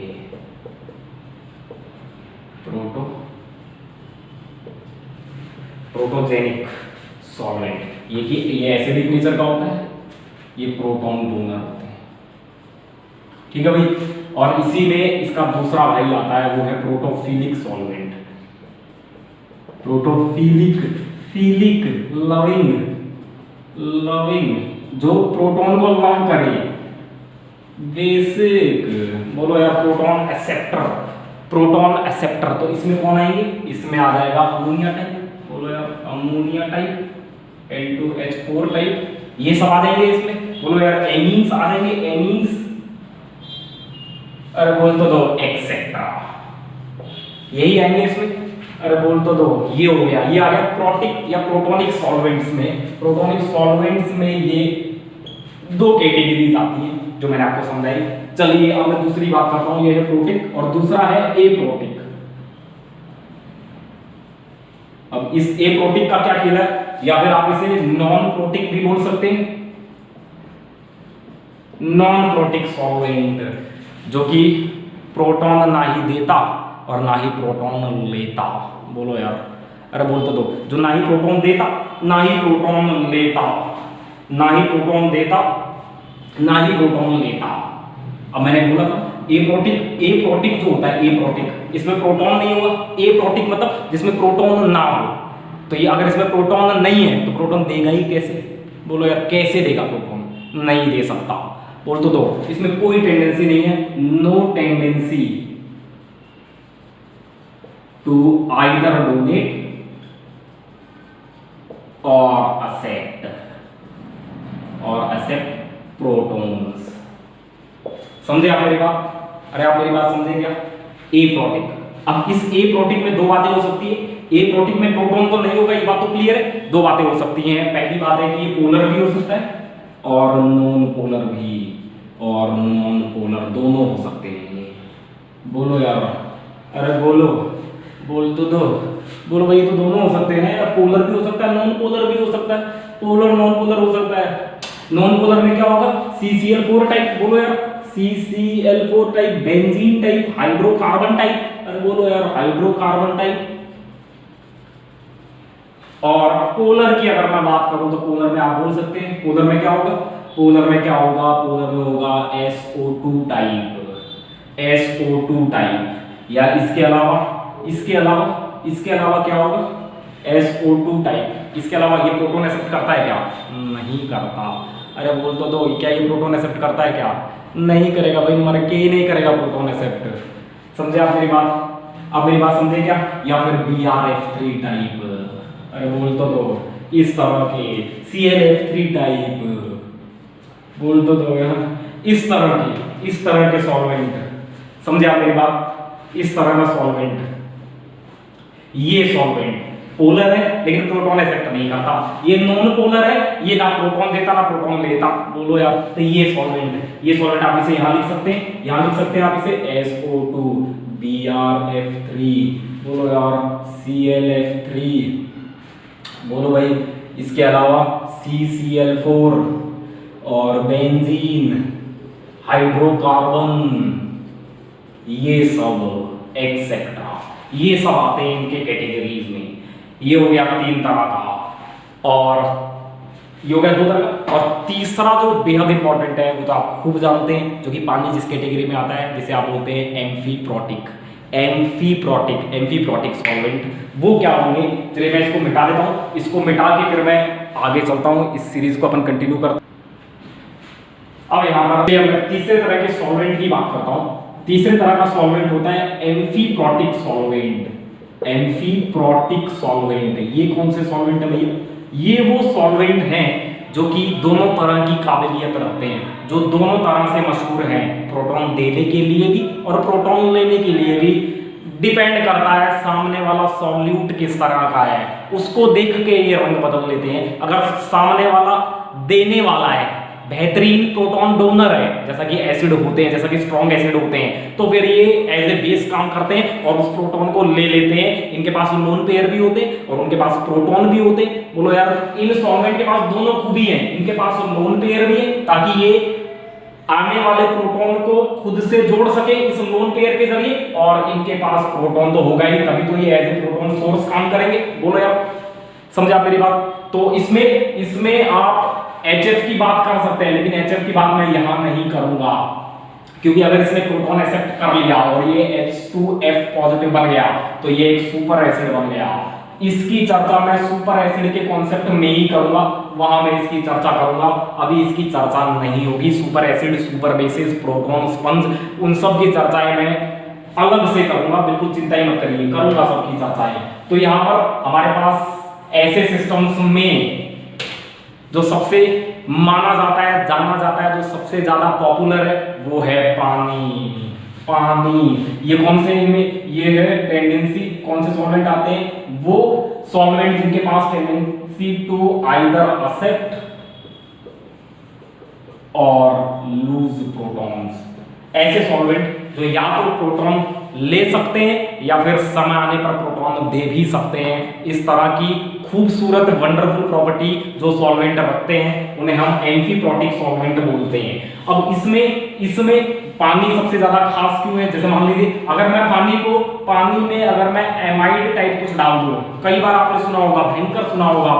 प्रोटोजेनिक सॉल्वेंट। ये एसिडिक नेचर का होता है, ये प्रोटॉन डोनर होते हैं, ठीक है भाई। और इसी में इसका दूसरा भाई आता है, वो है प्रोटोफिलिक सॉल्वेंट। प्रोटोफिलिक लविंग, जो प्रोटॉन को लव करे। बेसिक, बोलो यार, प्रोटॉन एक्सेप्टर। तो इसमें कौन आएंगे, इसमें आ जाएगा अमोनिया टाइप, बोलो यार, अमोनिया टाइप, N2H4 टाइप, ये सब आ जाएंगे इसमें। बोलो यार, एमीन्स आ जाएंगे, एमीन्स, अरे बोल तो दो, एक्सेट्रा, यही आएंगे इसमें। अरे बोल तो दो, ये हो गया, ये आ गया प्रोटिक या प्रोटोनिक सॉल्वेंट्स में। प्रोटोनिक सॉल्वेंट्स में ये दो कैटेगरीज आती हैं जो मैंने आपको समझाई। चलिए अब मैं दूसरी बात करता हूं, ये है प्रोटिक और दूसरा है एप्रोटिक। अब इस एप्रोटिक का क्या खेल है, या फिर आप इसे नॉन प्रोटिक भी बोल सकते हैं। नॉन प्रोटिक सॉल्वेंट, जो कि प्रोटॉन ना ही देता और ना ही प्रोटॉन लेता। बोलो यार, अरे बोल तो दो, जो ना ही प्रोटॉन देता, ना ही प्रोटॉन लेता, ना ही प्रोटॉन देता, ना ही प्रोटॉन लेता। अब मैंने बोला था एप्रोटिक जो होता है, एप्रोटिक, इसमें प्रोटॉन नहीं होगा। एप्रोटिक मतलब जिसमें प्रोटॉन ना हो। तो ये अगर इसमें प्रोटॉन नहीं है तो प्रोटॉन देगा ही कैसे, बोलो यार, कैसे देगा प्रोटॉन, नहीं दे सकता। बोल तो दो, इसमें कोई टेंडेंसी नहीं है, no tendency to either donate और एक्सेप्ट प्रोटॉन्स। समझे आप मेरी बात? अरे आप मेरी बात समझे क्या? एप्रोटिक। अब इस एप्रोटिक में दो बातें हो सकती है। एप्रोटिक में प्रोटॉन तो नहीं होगा, ये बात तो क्लियर है। दो बातें हो सकती हैं। पहली बात है कि ये पोलर भी हो सकता है और नॉन पोलर भी, और नॉन पोलर दोनों हो सकते हैं ये। बोलो यार, अरे बोलो, बोल तो दो, बोलो भाई, तो दोनों हो सकते हैं यार, पोलर भी हो सकता है, नॉन पोलर भी हो सकता है, पोलर नॉन पोलर हो सकता है। नॉन पोलर में क्या होगा? CCl4 टाइप, बोलो यार, CCl4 type, benzene type, hydrocarbon type, अरे बोलो यार, हाइड्रोकार्बन टाइप। और पोलर की अगर मैं बात करूं तो पोलर में आप बोल सकते हैं, पोलर में क्या होगा? पोलर में क्या होगा? पोलर में होगा SO2 टाइप, SO2 टाइप, या इसके अलावा क्या होगा? SO2 type. इसके अलावा ये प्रोटॉन एक्सेप्ट करता है क्या? नहीं करता। अरे बोल तो दो, क्या ये प्रोटॉन एक्सेप्ट करता है क्या? नहीं करेगा भाई, मर के ही नहीं करेगा प्रोटॉन एक्सेप्ट। समझे आप मेरी बात? आप मेरी बात समझे क्या? या फिर BRF3 टाइप, अरे बोल तो दो, इस तरह के ClF3 टाइप, बोल तो दो यार, इस तरह के सॉल्वेंट। समझे आप मेरी बात? इस तरह का सॉल्वेंट, ये सॉल्वेंट पोलर है लेकिन प्रोटॉन एक्सेप्ट नहीं करता, ये नॉन पोलर है, ये ना प्रोटॉन देता ना प्रोटॉन लेता। बोलो यार, तो ये सॉल्वेंट है। ये सॉल्वेंट आप इसे यहां लिख सकते हैं, यहां लिख सकते हैं आप इसे SO2 BrF3, बोलो यार ClF3, बोलो भाई इसके अलावा CCl4 और बेंजीन, हाइड्रोकार्बन, ये सब एक्सेट्रा, ये सब आते हैं इनके कैटेगरीज में। ये हो गया 3 तरह का, और ये हो गया 2 तरह का। और तीसरा जो बेहद इंपॉर्टेंट है वो तो आप खूब जानते हैं, जो कि पानी जिस कैटेगरी में आता है, जिसे आप बोलते हैं एम्फीप्रोटिक सॉल्वेंट। वो क्या होंगे, चलिए मैं इसको मिटा देता हूँ। इसको मिटा के फिर मैं आगे चलता हूँ, इस सीरीज को अपन कंटिन्यू करते। अब यहाँ पर मैं तीसरे तरह के सॉल्वेंट की बात करता हूँ। तीसरे तरह का सॉल्वेंट होता है एम्फीप्रोटिक सॉल्वेंट। एम्फीप्रोटिक सॉल्वेंट, ये कौन से सॉल्वेंट है भैया? ये वो सॉल्वेंट हैं जो कि दोनों तरह की काबिलियत रखते हैं, जो दोनों तरह से मशहूर हैं, प्रोटॉन देने के लिए भी और प्रोटॉन लेने के लिए भी। डिपेंड करता है सामने वाला सॉल्यूट किस तरह का है, उसको देख के ये रंग बदल लेते हैं। अगर सामने वाला देने वाला है, बेहतरीन प्रोटॉन डोनर है, जैसा कि एसिड होते हैं, जैसा कि स्ट्रॉन्ग एसिड होते हैं, तो फिर ये एज ए बेस काम करते हैं और उस प्रोटॉन को ले लेते हैं। इनके पास लोन पेयर भी होते हैं और उनके पास प्रोटॉन भी होते हैं। बोलो यार, इन सॉल्वेंट के पास दोनों खूबी हैं, इनके पास लोन पेयर भी है ताकि ये आने वाले प्रोटॉन को खुद से जोड़ सके इस लोन पेयर के जरिए, और इनके पास प्रोटॉन तो होगा ही, तभी तो ये एज ए प्रोटॉन सोर्स काम करेंगे। बोलो यार, समझे आप मेरी बात? तो इसमें आप HF की बात कर सकते हैं, लेकिन HF की बात मैं यहां नहीं करूंगा, क्योंकि अगर इसने प्रोटॉन एक्सेप्ट कर लिया और ये H2F पॉजिटिव बन गया तो ये एक सुपर एसिड बन गया। इसकी चर्चा मैं सुपर एसिड के कॉन्सेप्ट में ही करूंगा, वहां मैं इसकी चर्चा करूंगा। अभी इसकी चर्चा नहीं होगी। Super acid, super basis, proton, sponge, उन सब की चर्चाएं मैं अलग से करूंगा, बिल्कुल चिंता ही मत करिए, करूंगा सबकी चर्चाएं। तो यहाँ पर हमारे पास ऐसे सिस्टम्स में जो सबसे माना जाता है, जाना जाता है, जो सबसे ज्यादा पॉपुलर है, वो है पानी। ये कौन से इनमें ये है टेंडेंसी, कौन से सॉल्वेंट आते हैं? वो सॉल्वेंट जिनके पास टेंडेंसी टू आइदर एक्सेप्ट और लूज प्रोटॉन्स। ऐसे सॉल्वेंट जो या तो प्रोटॉन ले सकते हैं या फिर समय आने पर प्रोटॉन दे भी सकते हैं। इस तरह की खूबसूरत वंडरफुल प्रॉपर्टी जो सॉल्वेंट रखते हैं उन्हें हम एम्फीप्रोटिक सॉल्वेंट बोलते हैं। अब इसमें पानी सबसे ज्यादा खास क्यों है? जैसे मान लीजिए अगर मैं पानी में अगर मैं एमाइड टाइप कुछ डाल दूं, कई बार आपने सुना होगा, भयंकर सुना होगा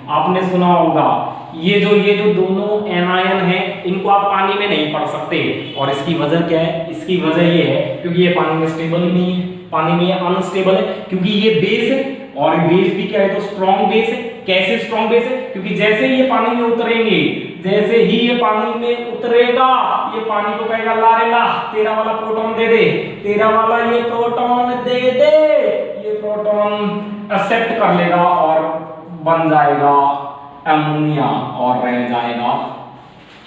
आपने सुना होगा, ये जो दोनों एनायन हैं इनको आप पानी में नहीं पढ़ सकते। और इसकी वजह क्या है? इसकी वजह ये है क्योंकि ये पानी में स्टेबल ही नहीं है, पानी में ये अनस्टेबल है, क्योंकि ये बेस है और बेस भी क्या है? तो स्ट्रॉन्ग बेस है। कैसे स्ट्रॉन्ग बेस है? क्योंकि जैसे ही ये पानी में उतरेंगे, जैसे ही ये पानी में उतरेगा, ये पानी को कहेगा ला रे ला, तेरा वाला प्रोटॉन दे दे, तेरा वाला ये प्रोटॉन दे दे, ये प्रोटॉन एक्सेप्ट कर लेगा और बन जाएगा अमोनिया और रह जाएगा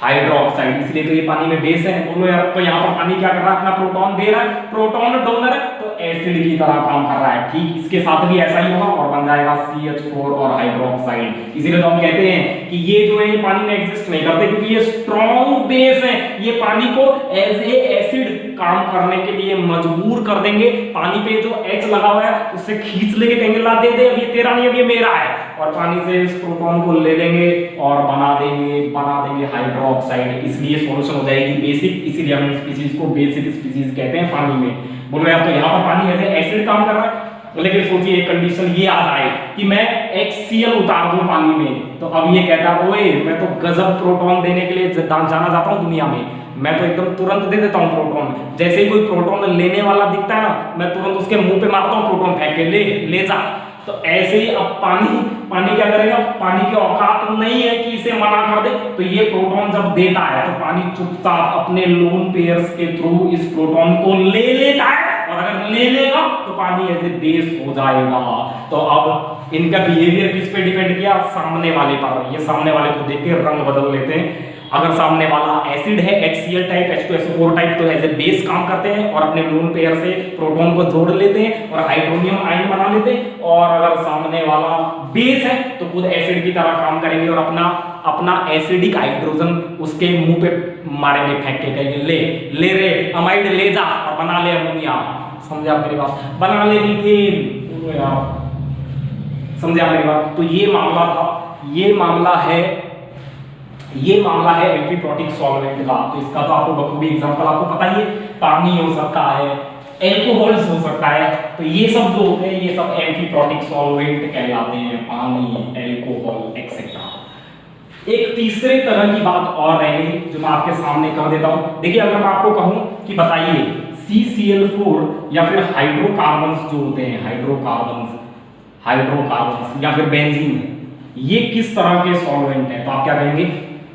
हाइड्रोक्साइड। इसलिए तो ये पानी में बेस है। बोलो यार, तो यहाँ पर पानी क्या कर रहा है? अपना प्रोटॉन दे रहा है, प्रोटॉन डोनर है, तो एसिड की तरह काम कर रहा है। ठीक इसके साथ भी ऐसा ही होगा और बन जाएगा CH4 और हाइड्रोक्साइड। इसीलिए तो हम कहते हैं कि ये जो है ये पानी में एग्जिस्ट नहीं करते, क्योंकि ये स्ट्रॉन्ग बेस है। ये पानी को एज ए एसिड काम करने के लिए मजबूर कर देंगे। पानी पे जो H लगा हुआ है उससे खींच लेके कहेंगे ला दे दे, अब ये तेरा नहीं, अब ये मेरा है, और पानी से इस प्रोटॉन को ले लेंगे और बना देंगे हाइड्रोक्साइड। इसलिए सॉल्यूशन हो जाएगी बेसिक। इसीलिए हम स्पीशीज को बेसिक स्पीशीज कहते हैं पानी में। बोलो यार, तो यहाँ पर पानी ऐसे एसिड काम कर रहा है, लेकिन सोचिए एक कंडीशन ये आ जाए कि मैं HCl उतार दूं पानी में, तो अब ये कहता है ओए मैं तो गजब प्रोटॉन देने के लिए जाना जाता हूं दुनिया में, मैं तो एकदम तुरंत दे देता हूं प्रोटॉन। जैसे ही कोई प्रोटॉन लेने वाला दिखता है ना, मैं तुरंत उसके मुंह पे मारता हूं प्रोटॉन फेंक के, ले जा। तो ऐसे ही अब पानी क्या करेगा? पानी की औकात नहीं है कि इसे मना कर दे, तो ये प्रोटॉन जब देता है तो पानी चुपचाप अपने लोन पेयर्स के थ्रू इस प्रोटॉन को ले लेता है, और अगर ले लेगा तो पानी ऐसे बेस हो जाएगा। तो अब इनका बिहेवियर किस पे डिपेंड किया? सामने वाले पर। ये सामने वाले को देख के रंग बदल लेते हैं अगर सामने वाला एसिड है HCl टाइप, H2SO4 टाइप, तो एज ए बेस काम करते हैं और अपने लोन पेयर से प्रोटॉन को जोड़ लेते हैं और हाइड्रोनियम आयन बना लेते हैं। और अगर सामने वाला बेस है तो खुद एसिड की तरह काम करेंगे और अपना एसिडिक हाइड्रोजन उसके मुंह पे मारेंगे, फेंक के कहेंगे ले रे अमाइड ले जा और बना ले अमोनिया। समझे आप मेरी बात? बना ले मीथेन यार, समझे आप मेरी बात? तो ये मामला था, ये मामला है एम्फीप्रॉटिक सॉल्वेंट का। तो इसका तो आपको बखूबी एग्जांपल आपको पता ही है, पानी हो सकता है, एल्कोहल्स हो सकता है, तो ये सब जो होते हैं ये सब एम्फीप्रॉटिक सॉल्वेंट कहलाते हैं, पानी, एल्कोहल एक्सेट्रा। एक तीसरे तरह की बात और रह गई जो मैं आपके सामने कर देता हूं। देखिए अगर मैं आपको कहूं कि बताइए CCl4 या फिर हाइड्रोकार्बन्स जो होते हैं, हाइड्रोकार्बन्स या फिर बेंजीन, ये किस तरह के सॉल्वेंट हैं, तो आप क्या कहेंगे?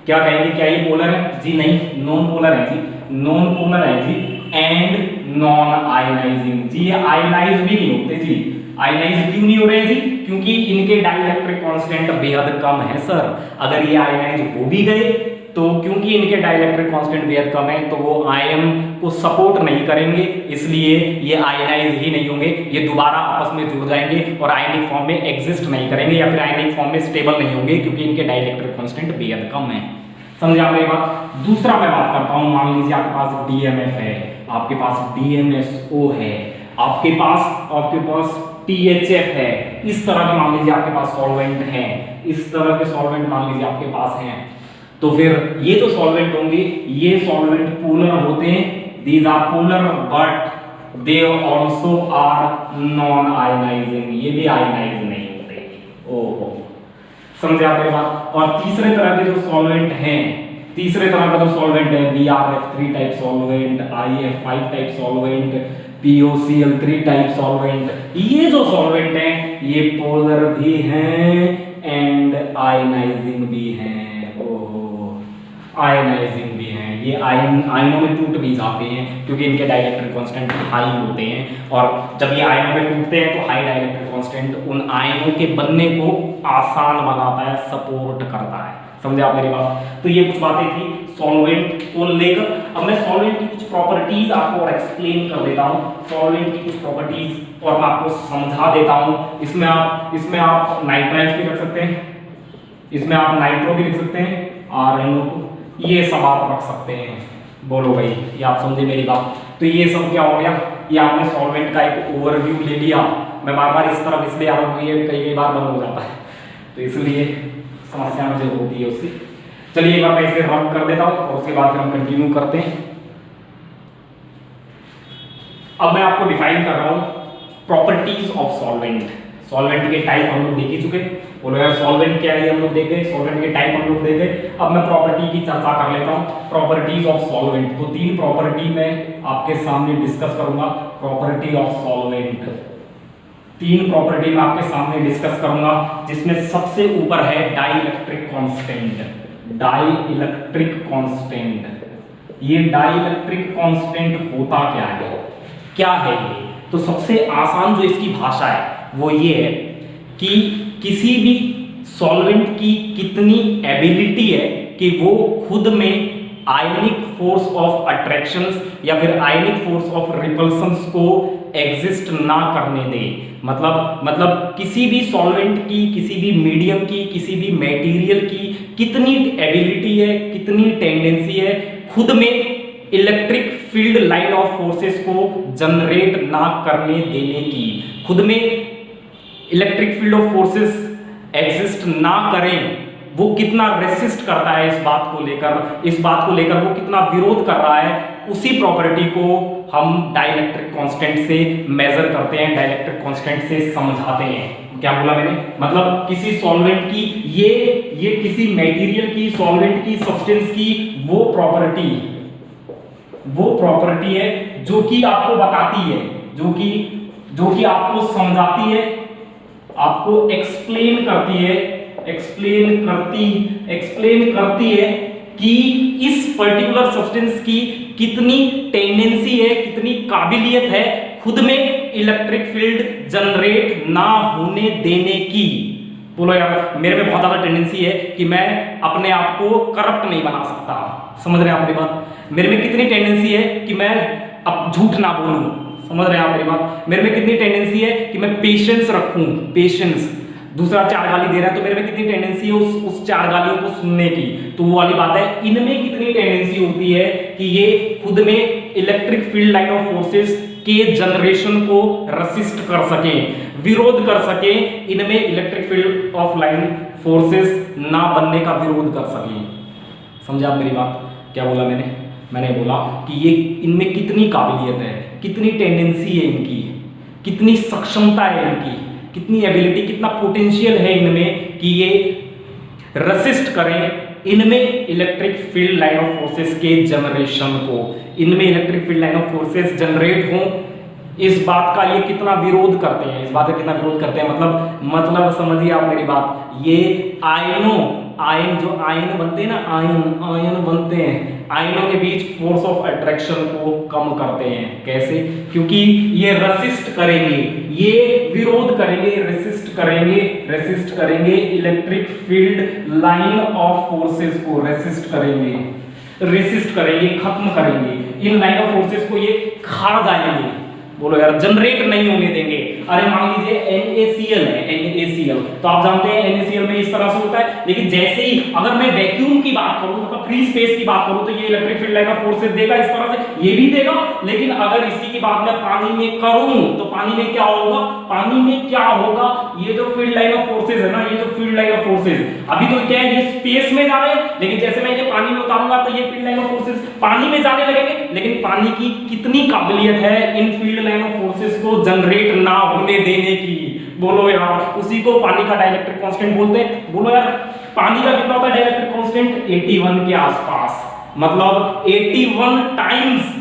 क्या ये पोलर है? जी नहीं, नॉन पोलर है जी, नॉन पोलर है जी, एंड नॉन आयनाइजिंग जी। ये आयनाइज भी नहीं होते जी। आयनाइज क्यों नहीं हो रहे जी? क्योंकि इनके डाइलेक्ट्रिक कांस्टेंट बेहद कम है सर। अगर ये आयनाइज हो भी गए तो क्योंकि इनके डाइलेक्ट्रिक कांस्टेंट बेहद कम है तो वो आयन को सपोर्ट नहीं करेंगे, इसलिए ये आयनाइज ही नहीं होंगे। ये दोबारा आपस में जुड़ जाएंगे और आयनिक फॉर्म में एग्जिस्ट नहीं करेंगे या फिर आयनिक फॉर्म में स्टेबल नहीं होंगे क्योंकि इनके डाइलेक्ट्रिक कांस्टेंट बेहद कम है। समझे आप मेरी बात? दूसरा मैं बात करता हूं, मान लीजिए आपके पास DMF है, आपके पास DMSO है, आपके पास THF है, इस तरह के मान लीजिए आपके पास सॉल्वेंट है, इस तरह के सॉल्वेंट मान लीजिए आपके पास हैं, तो फिर ये जो सॉल्वेंट होंगे ये सॉल्वेंट पोलर होते हैं। These are polar but they also are non ionizing, ये भी आयनाइज नहीं होते। ओहो, समझे आप मेरी बात? और तीसरे तरह के जो सॉल्वेंट हैं, तीसरे तरह का जो सॉल्वेंट है BRF3 type solvent, IF5 type solvent, POCl3 type solvent, ये जो सॉल्वेंट हैं ये पोलर भी हैं एंड आयनाइजिंग भी हैं। आयनाइजिंग भी हैं, ये आयनों में टूट भी जाते हैं क्योंकि इनके डाइलेक्ट्रिक कांस्टेंट हाई होते हैं और जब ये आयनों में टूटते हैं तो हाई डाइलेक्ट्रिक कांस्टेंट उन आयनों के बनने को आसान बनाता है, सपोर्ट करता है। समझे आप मेरी बात? तो ये कुछ बातें थी सॉल्वेंट को लेकर। अब मैं सॉल्वेंट की कुछ प्रॉपर्टीज आपको और एक्सप्लेन कर देता हूँ, सॉल्वेंट की कुछ प्रॉपर्टीज और मैं आपको समझा देता हूँ। इसमें आप नाइट्राइल्स भी रख सकते हैं, इसमें आप नाइट्रो भी लिख सकते हैं, RNO2, ये सब आप रख सकते हैं। बोलो भाई, ये आप समझे मेरी बात? तो ये सब क्या हो गया? ये आपने सॉल्वेंट का एक ओवरव्यू ले लिया। मैं बार-बार इस तरफ इसलिए आ रहा हूँ, ये कई बार बंद हो जाता है तो इसलिए समस्या मुझे होती है उससे। चलिए एक बार मैं इसे रन कर देता हूँ और उसके बाद फिर हम कंटिन्यू करते हैं। अब मैं आपको डिफाइन कर रहा हूँ प्रॉपर्टीज ऑफ सॉल्वेंट। सॉल्वेंट के टाइप हम लोग देख ही चुके, बोलो यार सॉल्वेंट क्या है हम लोग देख गए, सॉल्वेंट के टाइप हम लोग देख गए। अब मैं प्रॉपर्टी की चर्चा कर लेता हूँ, प्रॉपर्टीज ऑफ सॉल्वेंट। तो 3 प्रॉपर्टी मैं आपके सामने डिस्कस करूंगा, प्रॉपर्टी ऑफ सॉल्वेंट। 3 प्रॉपर्टी मैं आपके सामने डिस्कस करूंगा जिसमें सबसे ऊपर है डाइलेक्ट्रिक कांस्टेंट। डाइलेक्ट्रिक कांस्टेंट, ये डाइलेक्ट्रिक कांस्टेंट होता क्या है ये? तो सबसे आसान जो इसकी भाषा है वो ये है कि किसी भी सॉल्वेंट की कितनी एबिलिटी है कि वो खुद में आयनिक फोर्स ऑफ अट्रैक्शंस या फिर आयनिक फोर्स ऑफ रिपल्शंस को एग्जिस्ट ना करने दे। मतलब किसी भी सॉल्वेंट की, किसी भी मीडियम की, किसी भी मटेरियल की कितनी एबिलिटी है, कितनी टेंडेंसी है खुद में electric field line of forces को जनरेट ना करने देने की, खुद में electric field of forces exist ना करें, वो कितना रेसिस्ट करता है इस बात को लेकर वो कितना विरोध कर रहा है, उसी प्रॉपर्टी को हम डाइलेक्ट्रिक कांस्टेंट से मेजर करते हैं, डाइलेक्ट्रिक कांस्टेंट से समझाते हैं। क्या बोला मैंने? मतलब किसी सॉल्वेंट की ये किसी मटेरियल की, सॉल्वेंट की, सब्सटेंस की वो प्रॉपर्टी है जो कि आपको बताती है, जो कि आपको समझाती है, आपको एक्सप्लेन करती है कि इस पर्टिकुलर सब्सटेंस की कितनी टेंडेंसी है, कितनी काबिलियत है खुद में इलेक्ट्रिक फील्ड जनरेट ना होने देने की। बोलो यार, मेरे में बहुत ज्यादा टेंडेंसी है कि मैं अपने आप को करप्ट नहीं बना सकता। समझ रहे हैं आप मेरी बात? मेरे में कितनी टेंडेंसी है कि मैं अब झूठ ना बोलूं। समझ रहे हैं आप मेरी बात? मेरे में कितनी टेंडेंसी है कि मैं पेशेंस रखूं, पेशेंस। दूसरा 4 गाली दे रहा है तो मेरे में कितनी टेंडेंसी है उस 4 गालियों को सुनने की। तो वो वाली बात है, इनमें कितनी टेंडेंसी होती है कि ये खुद में electric field line of forces के जनरेशन को रेसिस्ट कर सके, विरोध कर सके, इनमें electric field of line forces ना बनने का विरोध कर सके। समझे आप मेरी बात? क्या बोला मैंने बोला कि ये इनमें कितनी काबिलियत है, कितनी टेंडेंसी है इनकी, कितनी सक्षमता है इनकी, कितनी एबिलिटी, कितना पोटेंशियल है इनमें कि ये रेसिस्ट करें इनमें electric field line of forces के जनरेशन को, इनमें electric field line of forces generate हों, इस बात का ये कितना विरोध करते हैं, इस बात का कितना विरोध करते हैं। मतलब समझिए आप मेरी बात, ये आयन जो आयन बनते हैं ना, आयन बनते हैं, आयनों के बीच फोर्स ऑफ अट्रैक्शन को कम करते हैं। कैसे? क्योंकि ये रेसिस्ट करेंगे, ये विरोध करेंगे, रेसिस्ट करेंगे electric field line of forces को, रेसिस्ट करेंगे, खत्म करेंगे, इन लाइन ऑफ फोर्सेस को ये खा जाएंगे। बोलो यार, जनरेट नहीं होने देंगे। अरे मान लीजिए NaCl है, NaCl, तो आप जानते हैं NaCl में इस तरह से होता है, लेकिन जैसे ही अगर मैं वैक्यूम की बात करूं, मतलब फ्री स्पेस की बात करूं, तो ये electric field line of forces देगा इस तरह से, ये भी देगा। लेकिन अगर इसी की बात मैं पानी में करूं तो पानी में क्या होगा, ये जो फील्ड लाइन ऑफ फोर्सेस है ना, ये जो फील्ड लाइन ऑफ फोर्सेस अभी तो क्या है, ये स्पेस में जा रहे हैं, लेकिन जैसे मैं ये पानी में उतारूंगा तो ये फील्ड लाइन ऑफ फोर्सेस पानी में जाने लगेंगे। लेकिन पानी की कितनी काबिलियत है इन फील्ड लाइन ऑफ फोर्सेस को जनरेट ना होने देने की। बोलो यार, उसी को पानी का डाइलेक्ट्रिक कांस्टेंट बोलते हैं। बोलो यार, पानी का कितना होता है डाइलेक्ट्रिक कांस्टेंट? 81 के आसपास, मतलब 81 टाइम्स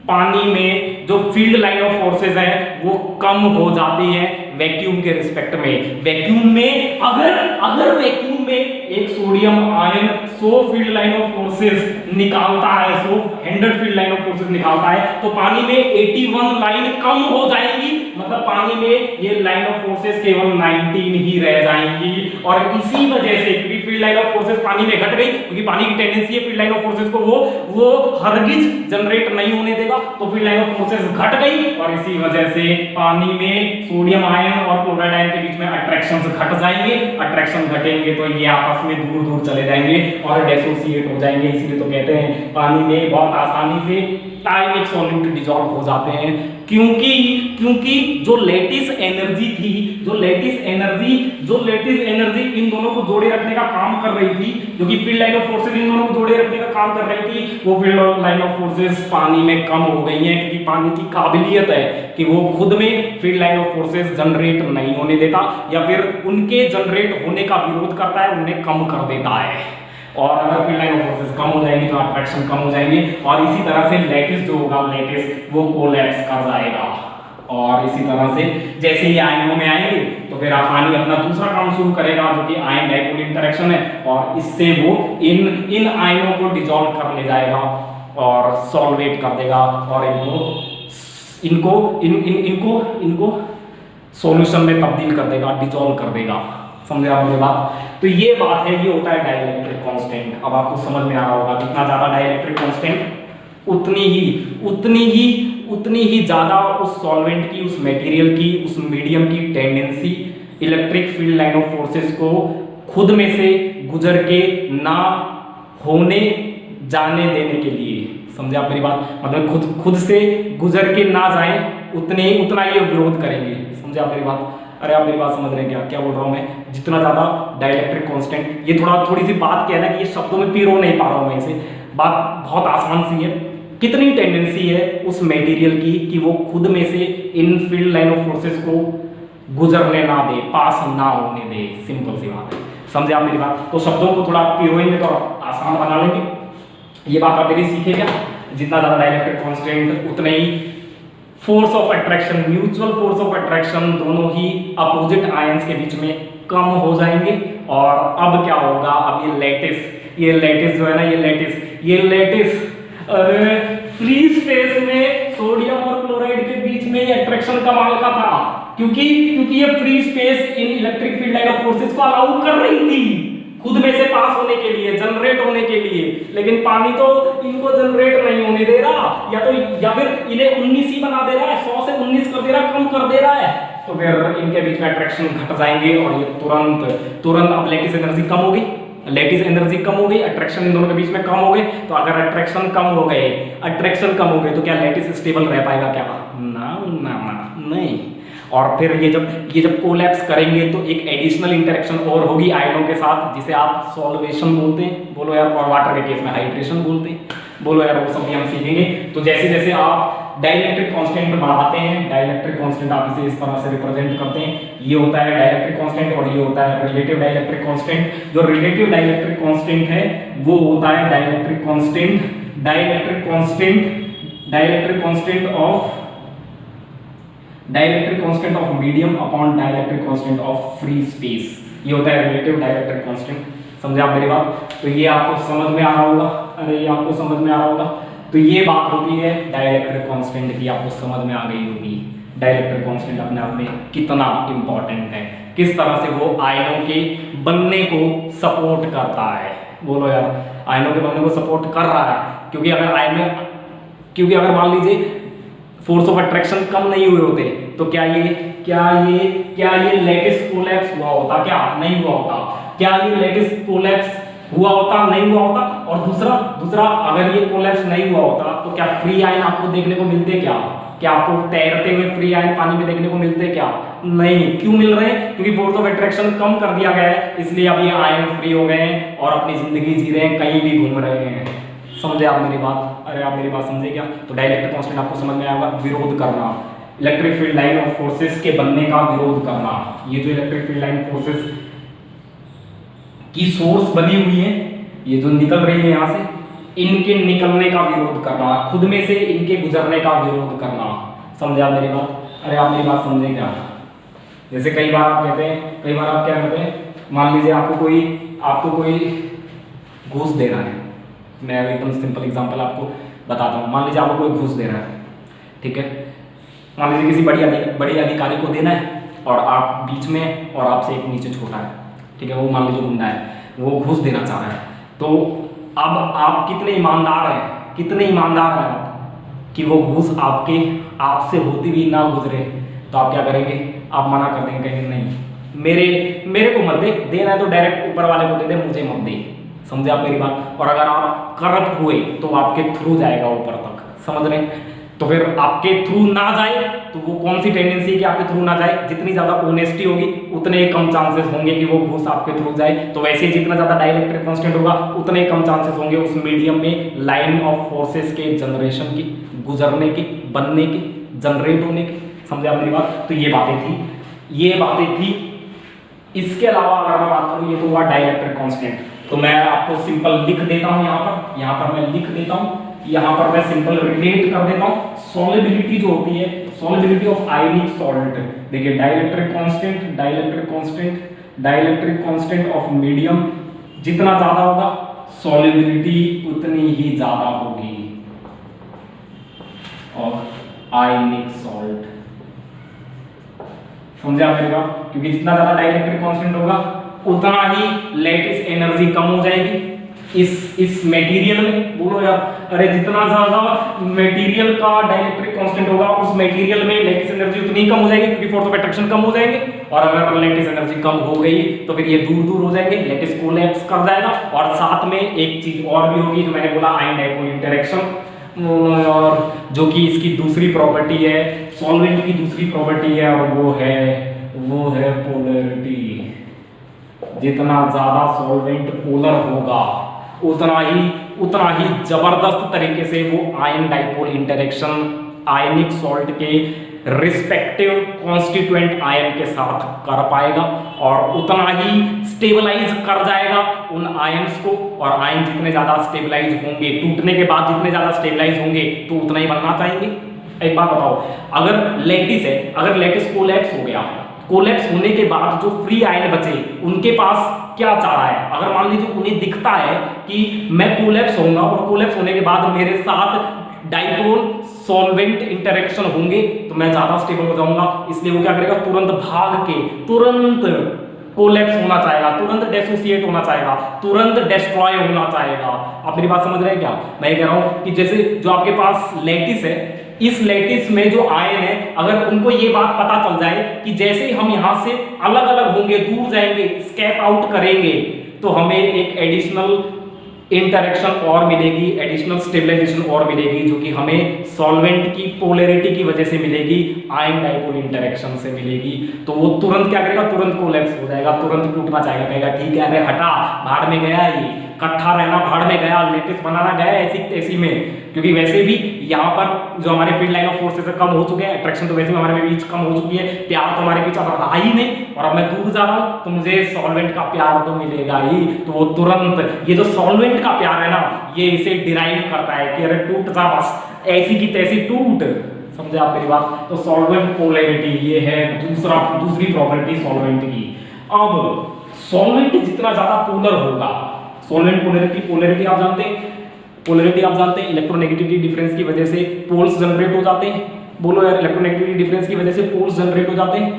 पानी में जो फील्ड लाइन ऑफ फोर्सेस है वो कम हो जाती है वैक्यूम के रिस्पेक्ट में। वैक्यूम में अगर वैक्यूम में एक sodium ion 100 field line of forces निकालता है, 100 फील्ड लाइन ऑफ फोर्सेस निकालता है, तो पानी में 81 लाइन कम हो जाएंगी, मतलब पानी में ये लाइन ऑफ फोर्सेस केवल 19 ही रह जाएंगी। और इसी वजह से, क्योंकि फील्ड लाइन ऑफ फोर्सेस पानी में घट गई, क्योंकि पानी की टेंडेंसी है फील्ड लाइन ऑफ फोर्सेस को वो हरगिज जनरेट नहीं होने देगा, तो फील्ड लाइन ऑफ फोर्सेस घट गई और इसी वजह से पानी में सोडियम आयन और क्लोराइड आयन के बीच में अट्रैक्शंस घट जाएंगे। अट्रैक्शन घटेंगे तो ये आपस में दूर दूर चले जाएंगे और डिसोसिएट हो जाएंगे। इसलिए तो कहते हैं पानी में बहुत आसानी से टाइनिक सॉल्यूट डिसॉल्व हो जाते हैं, क्योंकि जो लेटिस एनर्जी इन दोनों को जोड़े रखने का काम कर रही थी, जो कि field line of forces in दोनों को जोड़े रखने का काम कर रही थी, वो फील्ड लाइन ऑफ फोर्सेस पानी में कम हो गई हैं, क्योंकि पानी की काबिलियत है कि वो खुद में field line of forces generate नहीं होने देता, या फिर उनके जनरेट होने का विरोध करता है, उन्हें कम कर देता है। और अगर फील्ड लाइन ऑफ फोर्सेस कम हो जाएंगी तो अट्रैक्शन कम हो जाएंगे, और इसी तरह से लैटिस जो होगा, वो कोलैप्स कर जाएगा। और इसी तरह से जैसे ही आयनों में आएंगे तो फिर पानी अपना दूसरा काम शुरू करेगा, जो कि आयन डाइपोल इंटरेक्शन है, और इससे वो इन आयनों को डिसॉल्व कर ले जाएगा और सॉल्वेट कर देगा, और इनको सॉल्यूशन में तब्दील कर देगा, डिसॉल्व कर देगा। समझे आप मेरी बात? तो ये बात है, ये होता है डाइलेक्ट्रिक कांस्टेंट। अब आपको समझ में आ रहा होगा, जितना ज्यादा डाइलेक्ट्रिक कांस्टेंट उतनी ही ज्यादा उस सॉल्वेंट की, उस मटेरियल की, उस मीडियम की tendency electric field line of forces को खुद में से गुजर के ना होने जाने देने के लिए। समझे आप मेरी बात? मतलब खुद से गुजर के ना जाए, उतना ही विरोध करेंगे। समझे आप मेरी बात? अरे आप मेरी बात समझ रहे हैं क्या बोल रहा हूं मैं? जितना ज्यादा डाइलेक्ट्रिक कांस्टेंट, ये थोड़ी सी बात क्या है ना कि ये शब्दों में पिरो नहीं पा रहा हूं मैं इसे, बात बहुत आसान सी है। कितनी टेंडेंसी है उस मटेरियल की कि वो खुद में से इन फील्ड लाइन ऑफ फोर्सेस को गुजरने ना दे, पास ना होने दे। सिंपल सी बात है। समझे आप मेरी बात? तो शब्दों को थोड़ा पिरोइंग में तो आसान बना लेंगे। ये बात आप मेरी सीखे क्या? जितना ज्यादा डाइलेक्ट्रिक कांस्टेंट उतने ही force of attraction, mutual force of attraction दोनों ही अपोजिट आयंस के बीच में कम हो जाएंगे। और अब क्या होगा? अब ये लैटिस जो है ना, ये लैटिस अरे फ्री स्पेस में सोडियम और क्लोराइड के बीच में ये अट्रैक्शन कमाल का था। क्योंकि ये free space in electric field line of forces को अलाउ कर रही थी खुद में से पास होने के लिए, जनरेट होने के लिए। लेकिन पानी तो इनको जनरेट नहीं होने दे रहा, या फिर इन्हें 19 ही बना दे रहा है, 100 से 19 कर दे रहा है, कम कर दे रहा है। तो फिर इनके बीच में अट्रैक्शन घट जाएंगे और ये तुरंत अब लैटिस एनर्जी कम होगी, अट्रैक्शन इन दोनों के बीच में कम हो गए। तो अगर अट्रैक्शन कम हो गए तो क्या लैटिस स्टेबल रह पाएगा क्या? नहीं। और फिर ये जब कोलैप्स करेंगे तो एक एडिशनल इंटरेक्शन और होगी आयनों के साथ, जिसे आप सॉल्वेशन बोलते हैं, बोलो यार, और वाटर के केस में हाइड्रेशन बोलते हैं, बोलो यार, वो सब भी हम सीखेंगे। तो जैसे जैसे आप डाइलेक्ट्रिक कांस्टेंट बढ़ाते हैं, डाइलेक्ट्रिक कांस्टेंट आप इसे इस तरह से रिप्रेजेंट करते हैं, ये होता है डाइलेक्ट्रिक कांस्टेंट और ये होता है रिलेटिव डाइलेक्ट्रिक कांस्टेंट। जो रिलेटिव डाइलेक्ट्रिक कांस्टेंट है वो होता है dielectric constant of medium upon dielectric constant of free space. ये होता है रिलेटिव डाइलेक्ट्रिक कांस्टेंट। समझे आप मेरी बात? तो ये आपको समझ में आ रहा होगा, ये आपको समझ में आ रहा होगा। तो ये बात होती है डाइलेक्ट्रिक कांस्टेंट की, आपको समझ में आ गई होगी डाइलेक्ट्रिक कांस्टेंट अपने आप में कितना इंपॉर्टेंट है, किस तरह से वो आयनों के बनने को सपोर्ट करता है। बोलो यार, आयनों के बनने को सपोर्ट कर रहा है, क्योंकि अगर मान लीजिए फोर्स ऑफ अट्रैक्शन कम नहीं हुए होते तो क्या ये लैटिस कोलैप्स हुआ होता? क्या नहीं हुआ होता? क्या ये लैटिस कोलैप्स हुआ होता? नहीं हुआ होता। और दूसरा अगर ये कोलैप्स नहीं हुआ होता तो क्या फ्री आयन आपको देखने को मिलते? क्या आपको तैरते हुए फ्री आयन पानी में देखने को मिलते? क्या नहीं। क्यों मिल रहे हैं? क्योंकि फोर्स ऑफ अट्रैक्शन कम कर दिया गया है, इसलिए अब ये आयन फ्री हो गए हैं और अपनी जिंदगी जी रहे हैं, कहीं भी घूम रहे हैं। समझे आप मेरी बात? अरे आप मेरी बात समझे क्या? तो डाइलेक्ट्रिक कांस्टेंट आपको समझ में आएगा। विरोध करना, electric field line of forces के बनने का विरोध करना। ये जो इलेक्ट्रिक फील्ड लाइन फोर्सेस की सोर्स बनी हुई है, ये जो निकल रही है यहाँ से, इनके निकलने का विरोध करना, खुद में से इनके गुजरने का विरोध करना। समझे आप मेरी बात? अरे आप मेरी बात समझे क्या? जैसे कई बार आप क्या कहते हैं, मान लीजिए आपको कोई घूस दे रहा है। मैं एकदम सिंपल एग्जांपल आपको बताता हूँ। मान लीजिए आपको कोई घूस दे रहा है, ठीक है। मान लीजिए किसी बड़ी अधिकारी को देना है और आप बीच में और आपसे एक नीचे छोटा है, ठीक है। वो मान लीजिए गुंडा है, वो घूस देना चाह रहा है। तो अब आप कितने ईमानदार हैं आप कि वो घूस आपसे होती भी ना गुजरे, तो आप क्या करेंगे? आप मना कर देंगे, कहेंगे नहीं, मेरे को मत दे, देना है तो डायरेक्ट ऊपर वाले को दे दे, मुझे मत दे। समझे आप मेरी बात? और अगर आप करप्ट हुए तो आपके थ्रू जाएगा ऊपर तक, समझ रहे हैं? तो फिर आपके थ्रू ना जाए तो वो कौन सी टेंडेंसी है कि आपके थ्रू ना जाए? जितनी ज्यादा ऑनेस्टी होगी उतने ही कम चांसेस होंगे कि वो घूस आपके थ्रू जाए। तो वैसे ही जितना ज्यादा डाइलेक्ट्रिक कांस्टेंट होगा उतने ही कम चांसेस होंगे उस मीडियम में लाइन ऑफ फोर्सेस के जनरेशन की, गुजरने की, बनने की, जनरेट होने की। समझे आप मेरी बात? तो ये बातें थी। इसके अलावा अगर मैं बात करूं, ये तो हुआ डाइलेक्ट्रिक कांस्टेंट। तो मैं आपको सिंपल लिख देता हूं, यहाँ पर मैं लिख देता हूं, यहाँ पर मैं सिंपल रिलेट कर देता हूं। सॉलिबिलिटी जो होती है, सॉलिबिलिटी ऑफ आयनिक सॉल्ट, देखिए डाइलेक्ट्रिक कांस्टेंट ऑफ मीडियम जितना ज्यादा होगा सॉलिबिलिटी उतनी ही ज्यादा होगी। और आयनिक सॉल्ट, समझे आप मेरी बात? क्योंकि जितना ज्यादा डाइलेक्ट्रिक कांस्टेंट होगा उतना ही लैटिस एनर्जी कम हो जाएगी इस मटेरियल में। बोलो यार, अरे जितना ज्यादा मटेरियल का डाइलेक्ट्रिक कांस्टेंट होगा उस मटेरियल में लैटिस एनर्जी उतनी कम हो जाएगी, क्योंकि फोर्स ऑफ अट्रैक्शन कम हो जाएंगे। और अगर लैटिस एनर्जी कम हो गई तो फिर ये दूर हो जाएंगे, लैटिस कोलैप्स कर जाएगा। और साथ में एक चीज और भी होगी जो मैंने बोला, आयन डाइपोल इंटरेक्शन, और जो कि इसकी दूसरी प्रॉपर्टी है, सॉल्वेंट की दूसरी प्रॉपर्टी है, और वो है पोलैरिटी। जितना ज्यादा सॉल्वेंट पोलर होगा उतना ही जबरदस्त तरीके से वो ion dipole interaction ionic salt के रिस्पेक्टिव कॉन्स्टिट्यूएंट आयन के साथ कर पाएगा, और उतना ही स्टेबलाइज कर जाएगा उन आयन्स को। और आयन जितने ज्यादा स्टेबलाइज होंगे, टूटने के बाद जितने ज्यादा स्टेबलाइज होंगे तो उतना ही बनना चाहेंगे। एक बात बताओ, अगर लैटिस कोलैप्स हो गया, कोलैप्स होने के बाद जो फ्री आयन बचे उनके पास क्या चाह रहा है? अगर मान लीजिए उन्हें दिखता है कि मैं कोलैप्स होऊंगा और कोलैप्स होने के बाद मेरे साथ डाइपोल सॉल्वेंट इंटरेक्शन होंगे तो मैं ज्यादा स्टेबल हो जाऊंगा, इसलिए वो क्या करेगा, तुरंत भाग के तुरंत कोलैप्स होना चाहेगा, तुरंत डिसोसिएट होना चाहेगा, तुरंत डिस्ट्रॉय होना चाहेगा। आप मेरी बात समझ रहे हैं क्या? मैं ये कह रहा हूं कि जैसे जो आपके पास लैटिस है, इस लैटिस में जो आयन है, अगर उनको ये बात पता चल जाए कि जैसे ही हम यहां से अलग अलग होंगे, दूर जाएंगे, स्केप आउट करेंगे, तो हमें एक एडिशनल इंटरेक्शन और मिलेगी, एडिशनल स्टेबलाइजेशन और मिलेगी, जो कि हमें सॉल्वेंट की पोलैरिटी की वजह से मिलेगी, आयन डाइपोल इंटरेक्शन से मिलेगी। तो वो तुरंत क्या करेगा, तुरंत कोलैप्स हो जाएगा, तुरंत टूटना चाहेगा, कहेगा ठीक है, अरे हटा, भाड़ में गया, ये इकट्ठा रहना भाड़ में गया, लेटेस्ट बनाना गया ऐसी तैसी में। क्योंकि वैसे भी यहाँ पर जो हमारे फील्ड लाइन ऑफ फोर्सेस कम हो चुके हैं, अट्रैक्शन तो वैसे भी हमारे बीच कम हो चुकी है, प्यार तो हमारे बीच अब रहा ही नहीं, और अब मैं दूर जा रहा हूँ तो मुझे सॉल्वेंट का प्यार तो मिलेगा ही। तो वो तुरंत ये जो सॉल्वेंट का प्यार है ना, ये इसे डिराइव करता है कि अरे टूट जा बस, ऐसी की तैसी टूट। समझे आप मेरी बात? तो सॉल्वेंट पोलैरिटी ये है दूसरी प्रॉपर्टी सॉल्वेंट की। अब सॉल्वेंट जितना ज्यादा पोलर होगा, सॉल्वेंट पोलैरिटी आप जानते हैं, पोलैरिटी आप जानते हैं, इलेक्ट्रोनेगेटिविटी डिफरेंस की वजह से पोल्स जनरेट हो जाते हैं। बोलो यार, इलेक्ट्रोनेगेटिविटी डिफरेंस की वजह से पोल्स जनरेट हो जाते हैं।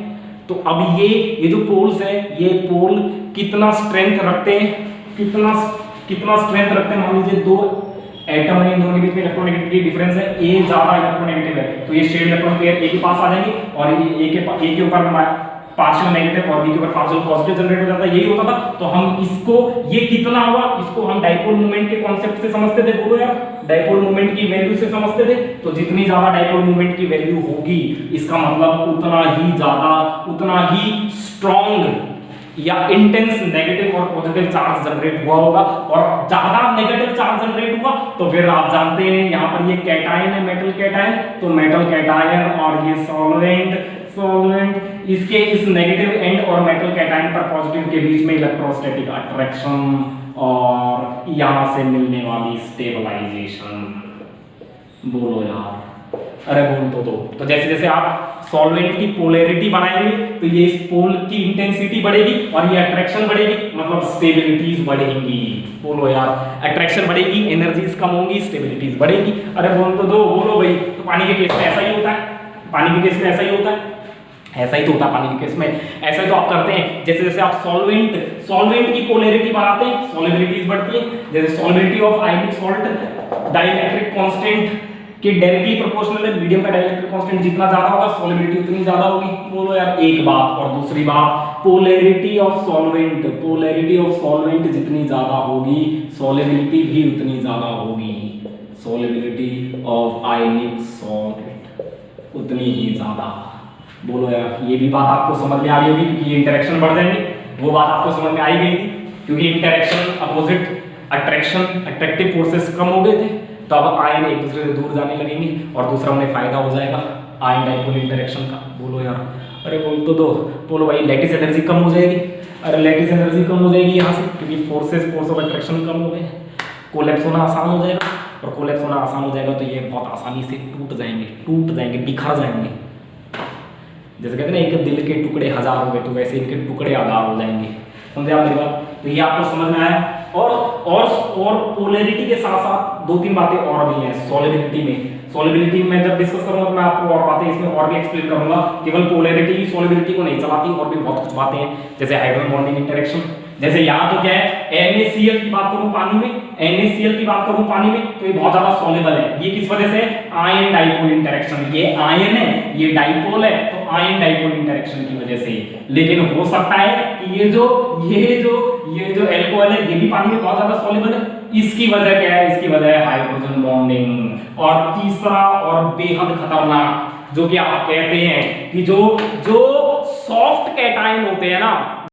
तो अब ये जो पोल्स है, ये पोल कितना स्ट्रेंथ रखते हैं, कितना स्ट्रेंथ रखते हैं? मान लीजिए दो एटम है, इन दोनों के बीच में इलेक्ट्रोनेगेटिविटी डिफरेंस है, ए ज्यादा इलेक्ट्रोनेगेटिव है, तो ये शेयर्ड इलेक्ट्रॉन पेयर ए के पास आ जाएंगे, और ये ए के ऊपर पार्शियल नेगेटिव और बी के ऊपर पार्शियल पॉजिटिव जनरेट हो जाता है, यही होता था। तो हम इसको, ये कितना हुआ, इसको हम डाइपोल मोमेंट के कॉन्सेप्ट से समझते थे। बोलो यार, डाइपोल मोमेंट की वैल्यू से समझते थे। तो जितनी ज्यादा डाइपोल मोमेंट की वैल्यू होगी, इसका मतलब उतना ही ज्यादा, उतना ही स्ट्रॉन्ग या इंटेंस नेगेटिव और पॉजिटिव चार्ज जनरेट हुआ होगा, और ज्यादा नेगेटिव चार्ज जनरेट हुआ तो फिर आप जानते हैं यहाँ पर ये कैटायन है, मेटल कैटायन, तो मेटल कैटायन और ये सॉल्वेंट इसके इस नेगेटिव एंड और मेटल कैटायन पर पॉजिटिव के बीच में इलेक्ट्रोस्टैटिक अट्रैक्शन और यहां से मिलने वाली स्टेबलाइजेशन। बोलो यार, अरे बोल तो जैसे जैसे आप सॉल्वेंट की पोलैरिटी बनाएंगे तो ये इस पोल की इंटेंसिटी बढ़ेगी और ये अट्रैक्शन बढ़ेगी, मतलब स्टेबिलिटीज बढ़ेंगी। बोलो यार, अट्रैक्शन बढ़ेगी, एनर्जीज कम होंगी, स्टेबिलिटीज बढ़ेगी। अरे बोल तो दो, बोलो भाई। तो पानी के केस में ऐसा ही होता है, पानी के केस में ऐसा ही होता है, ऐसा ही तो होता है पानी के केस में। ऐसा तो आप करते हैं, जैसे जैसे आप सॉल्वेंट की पोलैरिटी बढ़ाते हैं, सॉल्युबिलिटीज बढ़ती है। जैसे solubility of ionic salt dielectric constant के डायरेक्टली प्रोपोर्शनल है। मीडियम का डाइइलेक्ट्रिक कांस्टेंट जितना ज्यादा होगा, सॉल्युबिलिटी उतनी ज्यादा होगी। बोलो यार, एक बात। और दूसरी बात, पोलैरिटी ऑफ सॉल्वेंट जितनी ज्यादा होगी, सॉल्युबिलिटी भी उतनी ज्यादा होगी। सॉल्युबिलिटी ऑफ आयनिक सॉल्ट उतनी ही ज्यादा। बोलो यार, ये भी बात आपको समझ में आ रही होगी, क्योंकि इंटरेक्शन बढ़ जाएंगे। वो बात आपको समझ में आई गई थी, क्योंकि interaction opposite attraction, attractive forces कम हो गए थे, तो अब आयन एक दूसरे से दूर जाने लगेंगे और दूसरा उन्हें फायदा हो जाएगा आयन डाइपोल इंटरेक्शन का। बोलो यार, अरे बोल तो दो। बोलो भाई, लैटिस एनर्जी कम हो जाएगी। अरे लैटिस एनर्जी कम हो जाएगी यहाँ से, क्योंकि फोर्स ऑफ अट्रैक्शन कम हो गए, कोलैप्स होना आसान हो जाएगा। और कोलैप्स होना आसान हो जाएगा तो ये बहुत आसानी से टूट जाएंगे, बिखर जाएंगे। जैसे कहते हैं ना, एक दिल के टुकड़े हजार हो गए, तो वैसे इनके टुकड़े आधार हो जाएंगे। समझे आप मेरी बात? तो ये आपको समझ में आया। और पोलैरिटी के साथ साथ दो तीन बातें और भी हैं सॉल्युबिलिटी में जब डिस्कस करूंगा तो मैं आपको और बातें इसमें और भी एक्सप्लेन करूंगा। केवल पोलैरिटी सॉल्युबिलिटी को नहीं चलाती, और भी बहुत कुछ बातें हैं, जैसे हाइड्रोजन बॉन्डिंग इंटरेक्शन। जैसे यहाँ तो क्या है, NaCl की बात करूं पानी में, तो ये बहुत ज्यादा सॉल्युबल है। ये किस वजह से? Ion dipole interaction. ये आयन है, ये डाइपोल है, तो आयन डाइपोल इंटरेक्शन की वजह से। लेकिन हो सकता है कि ये जो अल्कोहल है, ये भी पानी में बहुत ज्यादा सॉल्युबल है। इसकी वजह क्या है? इसकी वजह है हाइड्रोजन बॉन्डिंग। और तीसरा और बेहद खतरनाक, जो कि आप कहते हैं कि जो सॉफ्ट कैटायन होते हैं ना,